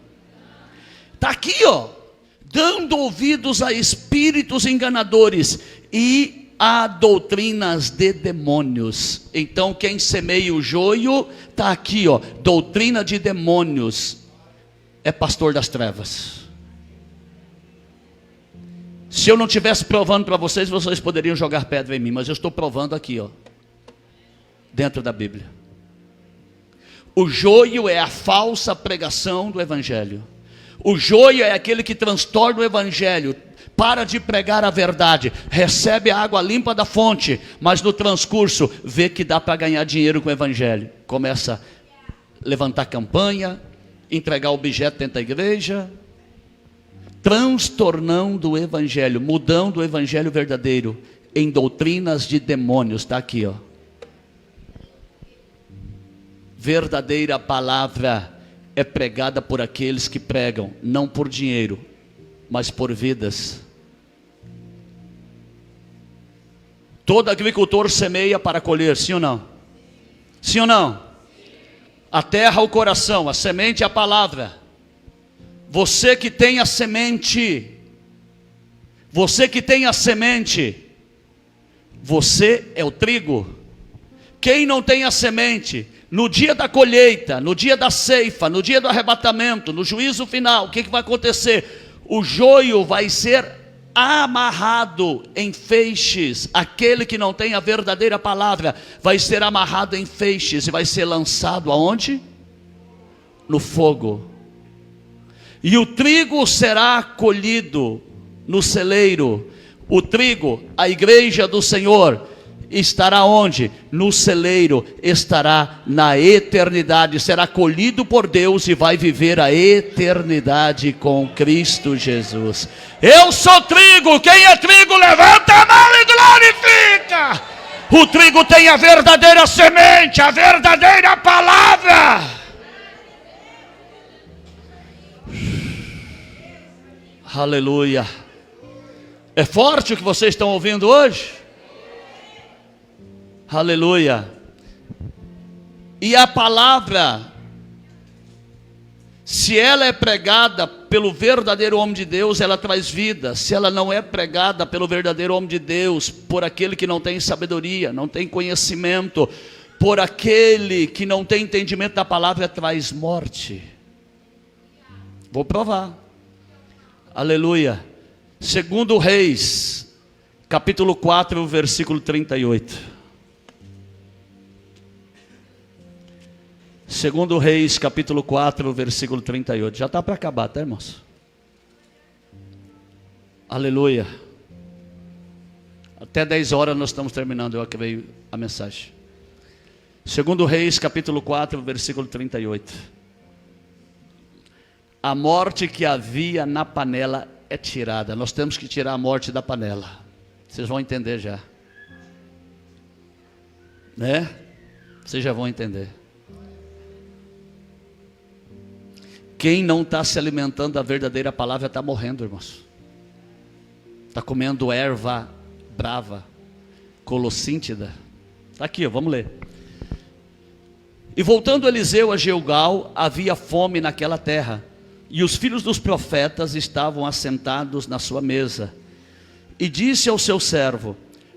Está aqui, ó. Dando ouvidos a espíritos enganadores e a doutrinas de demônios. Então quem semeia o joio, está aqui, ó, doutrina de demônios, é pastor das trevas. Se eu não estivesse provando para vocês, vocês poderiam jogar pedra em mim, mas eu estou provando aqui, ó, dentro da Bíblia. O joio é a falsa pregação do evangelho. O joio é aquele que transtorna o evangelho, para de pregar a verdade, recebe a água limpa da fonte, mas no transcurso vê que dá para ganhar dinheiro com o evangelho. Começa a levantar campanha, entregar objeto dentro da igreja, transtornando o evangelho, mudando o evangelho verdadeiro em doutrinas de demônios. Está aqui, ó. Verdadeira palavra é pregada por aqueles que pregam, não por dinheiro, mas por vidas. Todo agricultor semeia para colher, sim ou não? Sim ou não? A terra, o coração, a semente é a palavra. Você que tem a semente, você que tem a semente, você é o trigo. Quem não tem a semente, no dia da colheita, no dia da ceifa, no dia do arrebatamento, no juízo final, o que vai acontecer? O joio vai ser amarrado em feixes. Aquele que não tem a verdadeira palavra vai ser amarrado em feixes e vai ser lançado aonde? No fogo. E o trigo será colhido no celeiro. O trigo, a igreja do Senhor, estará onde? No celeiro, estará na eternidade, será colhido por Deus e vai viver a eternidade com Cristo Jesus. Eu sou trigo, quem é trigo levanta a mão e glorifica. O trigo tem a verdadeira semente, a verdadeira palavra. Aleluia. É forte o que vocês estão ouvindo hoje? Aleluia. E a palavra, se ela é pregada pelo verdadeiro homem de Deus, ela traz vida. Se ela não é pregada pelo verdadeiro homem de Deus, por aquele que não tem sabedoria, não tem conhecimento, por aquele que não tem entendimento da palavra, traz morte. Vou provar. Aleluia. Segundo Reis, capítulo 4, versículo 38. Segundo Reis, capítulo 4, versículo 38. Já está para acabar, tá, irmãos? Aleluia. Até 10 horas nós estamos terminando, eu acabei a mensagem. Segundo Reis, capítulo 4, versículo 38. A morte que havia na panela é tirada. Nós temos que tirar a morte da panela. Vocês vão entender já. Né? Vocês já vão entender. Quem não está se alimentando da verdadeira palavra está morrendo, irmãos. Está comendo erva brava, colossíntida. Está aqui, vamos ler. E voltando Eliseu a Gilgal, havia fome naquela terra, e os filhos dos profetas estavam assentados na sua mesa. E disse ao seu servo: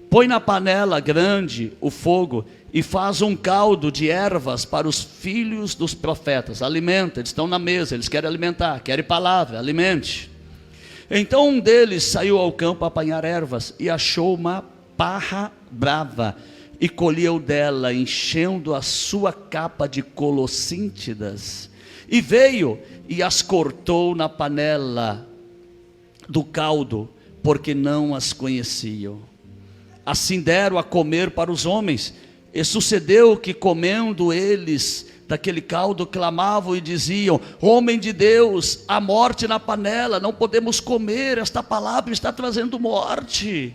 põe na panela grande o fogo, e faz um caldo de ervas para os filhos dos profetas. Alimenta, eles estão na mesa, eles querem alimentar, querem palavra, alimente. Então um deles saiu ao campo a apanhar ervas, e achou uma parra brava, e colheu dela, enchendo a sua capa de colossíntidas. E veio e as cortou na panela do caldo, porque não as conheciam. Assim deram a comer para os homens. E sucedeu que, comendo eles daquele caldo, clamavam e diziam: homem de Deus, há morte na panela, não podemos comer, esta palavra está trazendo morte.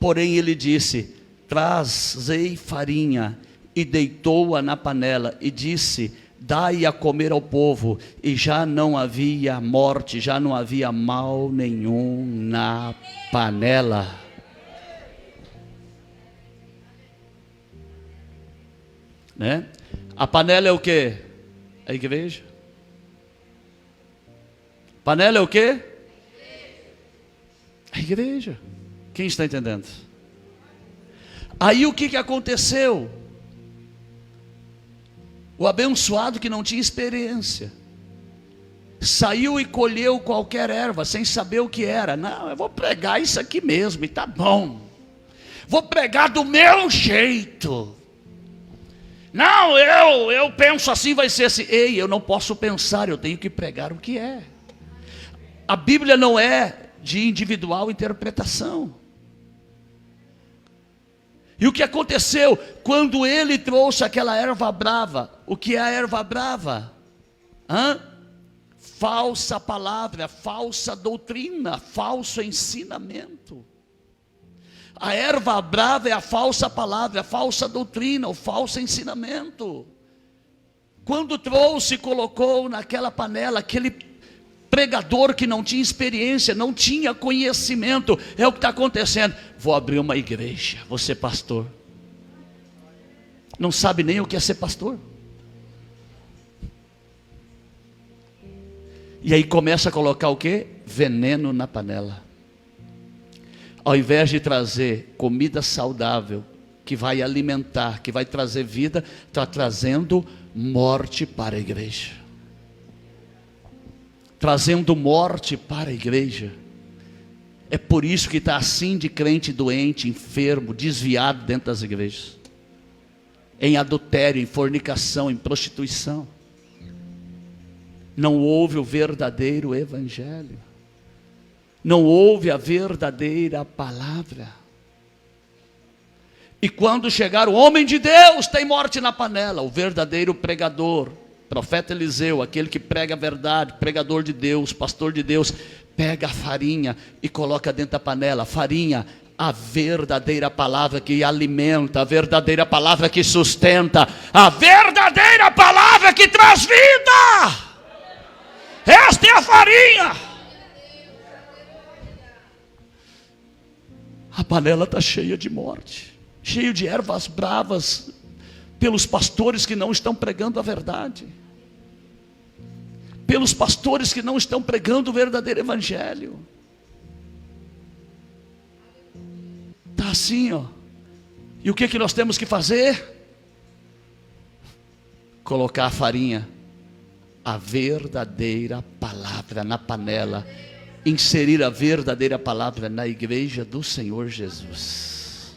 Porém ele disse: trazei farinha. E deitou-a na panela e disse: dai a comer ao povo. E já não havia morte, já não havia mal nenhum na panela. Né? A panela é o que? A igreja. Panela é o que? A igreja. Quem está entendendo? Aí o que aconteceu? O abençoado que não tinha experiência saiu e colheu qualquer erva sem saber o que era. Não, eu vou pregar isso aqui mesmo e tá bom. Vou pregar do meu jeito. Não, eu penso assim, vai ser assim. Ei, eu não posso pensar, eu tenho que pregar o que é. A Bíblia não é de individual interpretação. E o que aconteceu? Quando ele trouxe aquela erva brava. O que é a erva brava? Falsa palavra, falsa doutrina, falso ensinamento. A erva brava é a falsa palavra, a falsa doutrina, o falso ensinamento. Quando trouxe e colocou naquela panela, aquele pregador que não tinha experiência, não tinha conhecimento. É o que está acontecendo. Vou abrir uma igreja, vou ser pastor. Não sabe nem o que é ser pastor. E aí começa a colocar o quê? Veneno na panela. Ao invés de trazer comida saudável, que vai alimentar, que vai trazer vida, está trazendo morte para a igreja. Trazendo morte para a igreja. É por isso que está assim de crente doente, enfermo, desviado dentro das igrejas. Em adultério, em fornicação, em prostituição. Não ouve o verdadeiro evangelho. Não ouve a verdadeira palavra. E quando chegar o homem de Deus, tem morte na panela. O verdadeiro pregador, profeta Eliseu, aquele que prega a verdade, pregador de Deus, pastor de Deus, pega a farinha e coloca dentro da panela. Farinha, a verdadeira palavra que alimenta, a verdadeira palavra que sustenta, a verdadeira palavra que traz vida. Esta é a farinha. A panela está cheia de morte, cheio de ervas bravas, pelos pastores que não estão pregando a verdade, pelos pastores que não estão pregando o verdadeiro evangelho. Está assim, ó. E o que nós temos que fazer? Colocar a farinha, a verdadeira palavra na panela, inserir a verdadeira palavra na igreja do Senhor Jesus.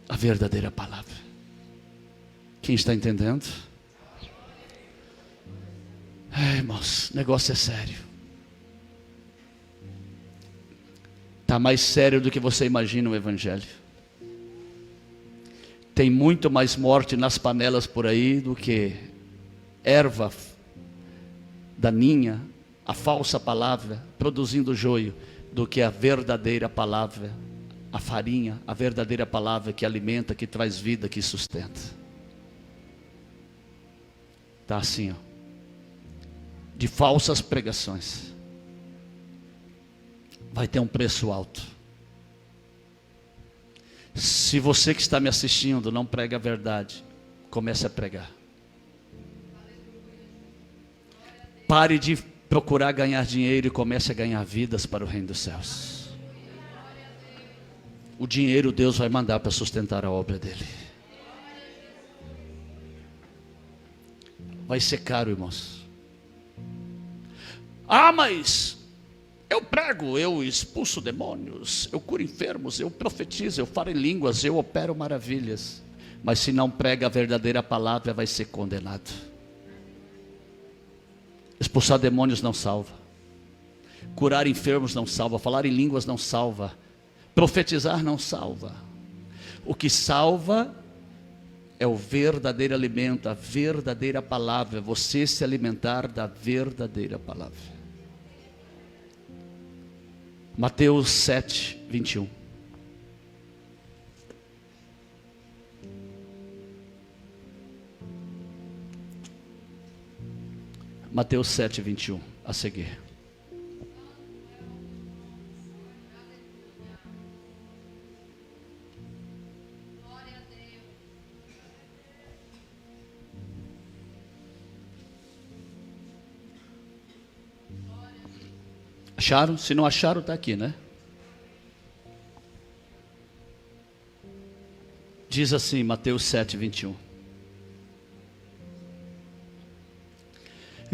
A verdadeira palavra. Quem está entendendo? Irmãos, o negócio é sério. Está mais sério do que você imagina o evangelho. Tem muito mais morte nas panelas por aí do que erva daninha, a falsa palavra produzindo joio, do que a verdadeira palavra, a farinha, a verdadeira palavra que alimenta, que traz vida, que sustenta. Está assim, ó, de falsas pregações. Vai ter um preço alto. Se você que está me assistindo não prega a verdade, comece a pregar. Pare de procurar ganhar dinheiro e comece a ganhar vidas para o reino dos céus. O dinheiro Deus vai mandar para sustentar a obra dele. Vai ser caro, irmãos. Ah, mas eu prego, eu expulso demônios, eu curo enfermos, eu profetizo, eu falo em línguas, eu opero maravilhas. Mas se não prega a verdadeira palavra, vai ser condenado. Expulsar demônios não salva. Curar enfermos não salva. Falar em línguas não salva. Profetizar não salva. O que salva é o verdadeiro alimento, a verdadeira palavra. Você se alimentar da verdadeira palavra. Mateus 7, 21. Mateus 7, 21, a seguir. Acharam? Se não acharam, está aqui, né? Diz assim, Mateus 7, 21.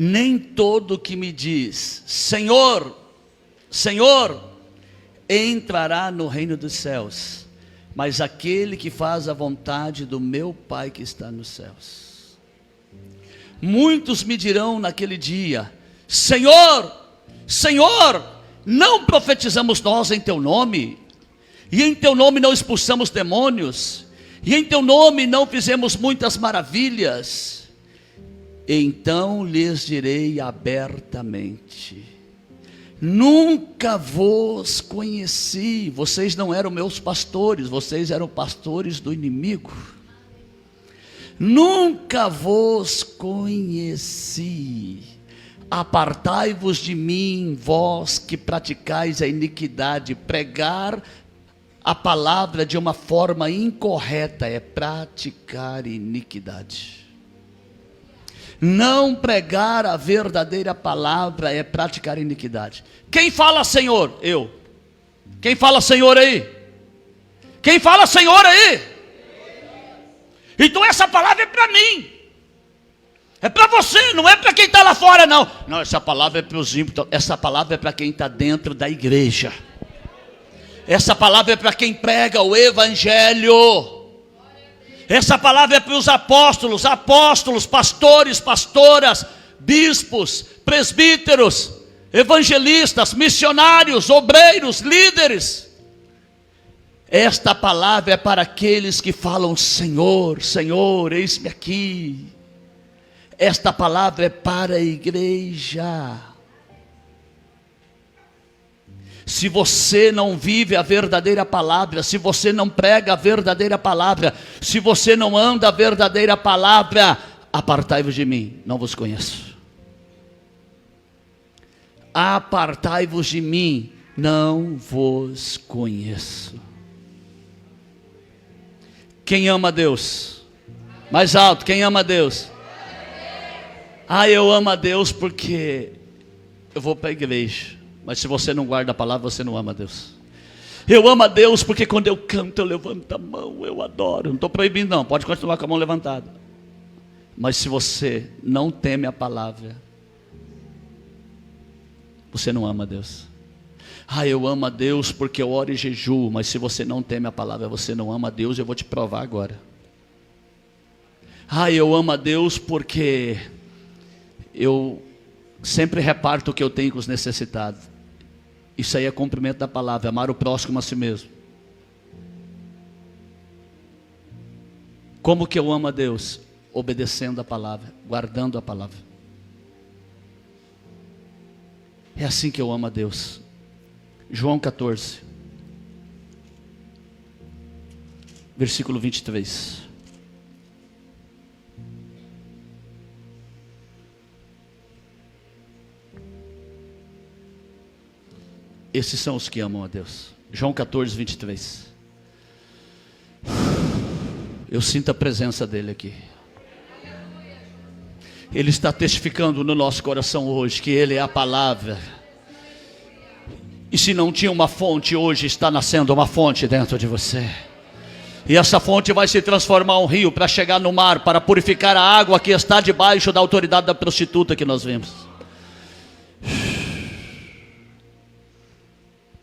Nem todo que me diz, Senhor, Senhor, entrará no reino dos céus, mas aquele que faz a vontade do meu Pai que está nos céus. Muitos me dirão naquele dia, Senhor, Senhor, não profetizamos nós em teu nome, e em teu nome não expulsamos demônios, e em teu nome não fizemos muitas maravilhas? Então lhes direi abertamente, nunca vos conheci. Vocês não eram meus pastores, vocês eram pastores do inimigo. Nunca vos conheci. Apartai-vos de mim, vós que praticais a iniquidade. Pregar a palavra de uma forma incorreta é praticar iniquidade. Não pregar a verdadeira palavra é praticar iniquidade. Quem fala Senhor? Eu. Quem fala Senhor aí? Quem fala Senhor aí? Então essa palavra é para mim. É para você, não é para quem está lá fora não. Não, essa palavra é para os ímpios. Essa palavra é para quem está dentro da igreja. Essa palavra é para quem prega o evangelho. Essa palavra é para os apóstolos, pastores, pastoras, bispos, presbíteros, evangelistas, missionários, obreiros, líderes. Esta palavra é para aqueles que falam: Senhor, Senhor, eis-me aqui. Esta palavra é para a igreja. Se você não vive a verdadeira palavra, se você não prega a verdadeira palavra, se você não anda a verdadeira palavra, apartai-vos de mim, não vos conheço. Apartai-vos de mim, não vos conheço. Quem ama a Deus? Mais alto, quem ama a Deus? Eu amo a Deus porque eu vou para a igreja. Mas se você não guarda a palavra, você não ama a Deus. Eu amo a Deus porque quando eu canto, eu levanto a mão, eu adoro. Não estou proibindo não, pode continuar com a mão levantada. Mas se você não teme a palavra, você não ama a Deus. Eu amo a Deus porque eu oro e jejuo. Mas se você não teme a palavra, você não ama a Deus. Eu vou te provar agora. Eu amo a Deus porque eu sempre reparto o que eu tenho com os necessitados. Isso aí é cumprimento da palavra, amar o próximo a si mesmo. Como que eu amo a Deus? Obedecendo a palavra, guardando a palavra. É assim que eu amo a Deus. João 14, versículo 23. Esses são os que amam a Deus. João 14, 23. Eu sinto a presença dele aqui. Ele está testificando no nosso coração hoje que ele é a palavra. E se não tinha uma fonte, hoje está nascendo uma fonte dentro de você. E essa fonte vai se transformar em um rio para chegar no mar, para purificar a água que está debaixo da autoridade da prostituta que nós vimos.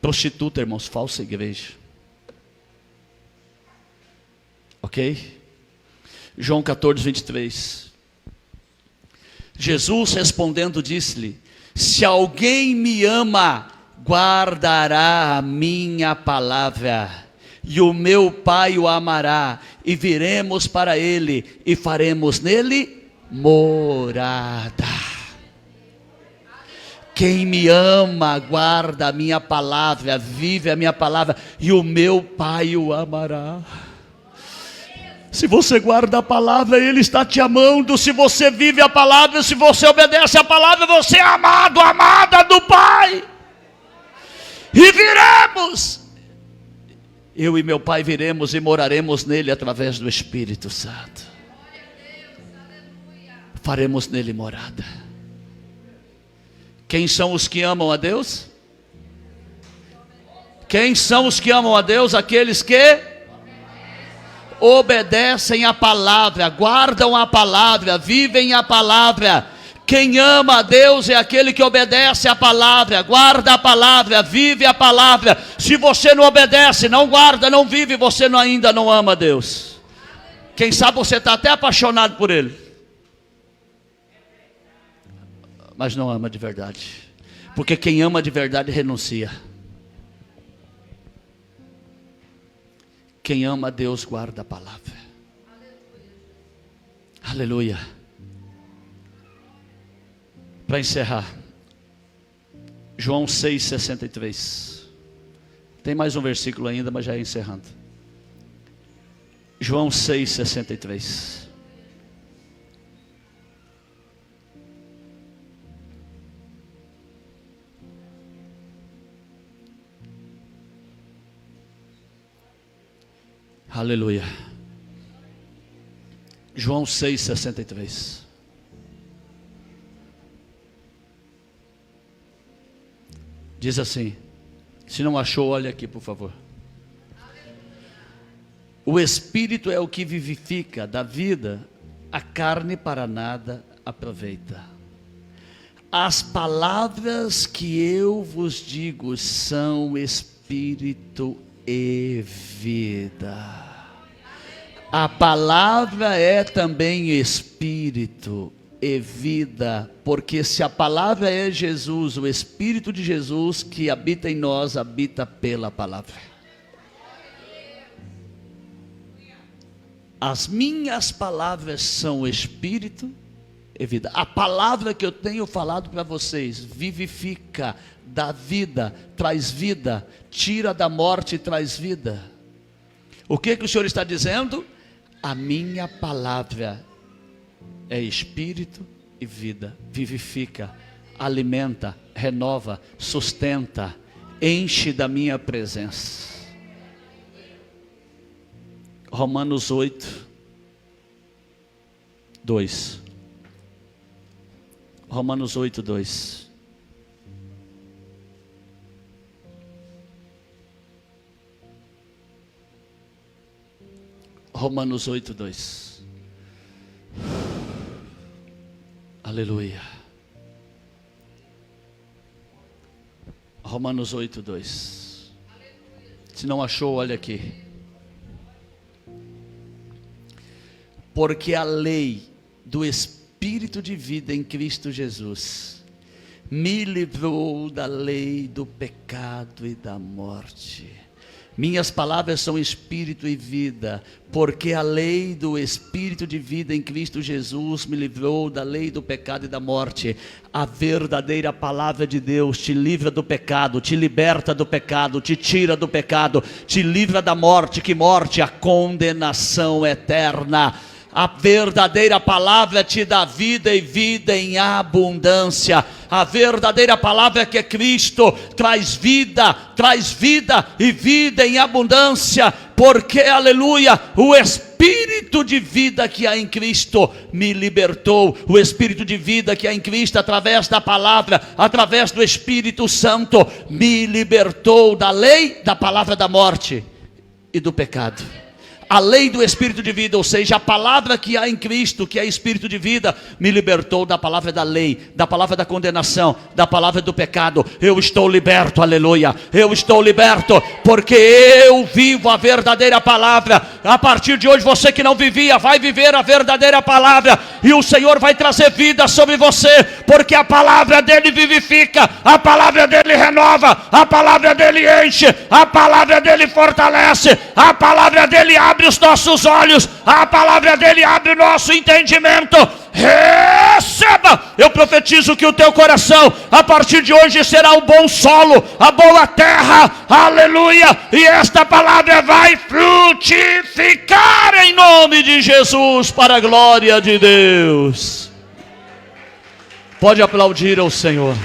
Prostituta, irmãos, falsa igreja. Ok? João 14, 23. Jesus respondendo disse-lhe: se alguém me ama, guardará a minha palavra, e o meu Pai o amará, e viremos para ele, e faremos nele morada. Quem me ama, guarda a minha palavra, vive a minha palavra, e o meu Pai o amará. Se você guarda a palavra, Ele está te amando. Se você vive a palavra, se você obedece a palavra, você é amado, amada do Pai. E viremos, eu e meu Pai viremos e moraremos nele através do Espírito Santo. Faremos nele morada. Quem são os que amam a Deus? Quem são os que amam a Deus? Aqueles que obedecem a palavra, guardam a palavra, vivem a palavra. Quem ama a Deus é aquele que obedece a palavra, guarda a palavra, vive a palavra. Se você não obedece, não guarda, não vive, você ainda não ama a Deus. Quem sabe você está até apaixonado por Ele, mas não ama de verdade. Porque quem ama de verdade renuncia. Quem ama a Deus guarda a palavra. Aleluia. Para encerrar, João 6,63. Tem mais um versículo ainda, mas já é encerrando. João 6,63. Aleluia. João 6,63. Diz assim, se não achou, olha aqui por favor. O Espírito é o que vivifica, dá vida, a carne para nada aproveita. As palavras que eu vos digo são Espírito e vida. A palavra é também Espírito e vida, porque se a palavra é Jesus, o Espírito de Jesus que habita em nós, habita pela palavra. As minhas palavras são Espírito e vida. A palavra que eu tenho falado para vocês vivifica, dá vida, traz vida, tira da morte e traz vida. O que o Senhor está dizendo? A minha palavra é Espírito e vida, vivifica, alimenta, renova, sustenta, enche da minha presença. Romanos 8, 2. Romanos 8, 2. Romanos 8, 2. Aleluia. Romanos 8, 2. Se não achou, olha aqui. Porque a lei do Espírito de vida em Cristo Jesus me livrou da lei do pecado e da morte. Minhas palavras são Espírito e vida, porque a lei do Espírito de vida em Cristo Jesus me livrou da lei do pecado e da morte. A verdadeira palavra de Deus te livra do pecado, te liberta do pecado, te tira do pecado, te livra da morte. Que morte? A condenação eterna. A verdadeira palavra te dá vida e vida em abundância. A verdadeira palavra que é Cristo traz vida e vida em abundância. Porque, aleluia, o Espírito de vida que há em Cristo me libertou. O Espírito de vida que há em Cristo, através da palavra, através do Espírito Santo, me libertou da lei, da palavra da morte e do pecado. A lei do Espírito de vida, ou seja, a palavra que há em Cristo, que é Espírito de vida, me libertou da palavra da lei, da palavra da condenação, da palavra do pecado. Eu estou liberto, aleluia. Eu estou liberto, porque eu vivo a verdadeira palavra. A partir de hoje, você que não vivia, vai viver a verdadeira palavra. E o Senhor vai trazer vida sobre você, porque a palavra dele vivifica, a palavra dele renova, a palavra dele enche, a palavra dele fortalece, a palavra dele abre os nossos olhos, a palavra dele abre o nosso entendimento. Receba! Eu profetizo que o teu coração a partir de hoje será um bom solo, a boa terra, aleluia, e esta palavra vai frutificar em nome de Jesus, para a glória de Deus. Pode aplaudir ao Senhor.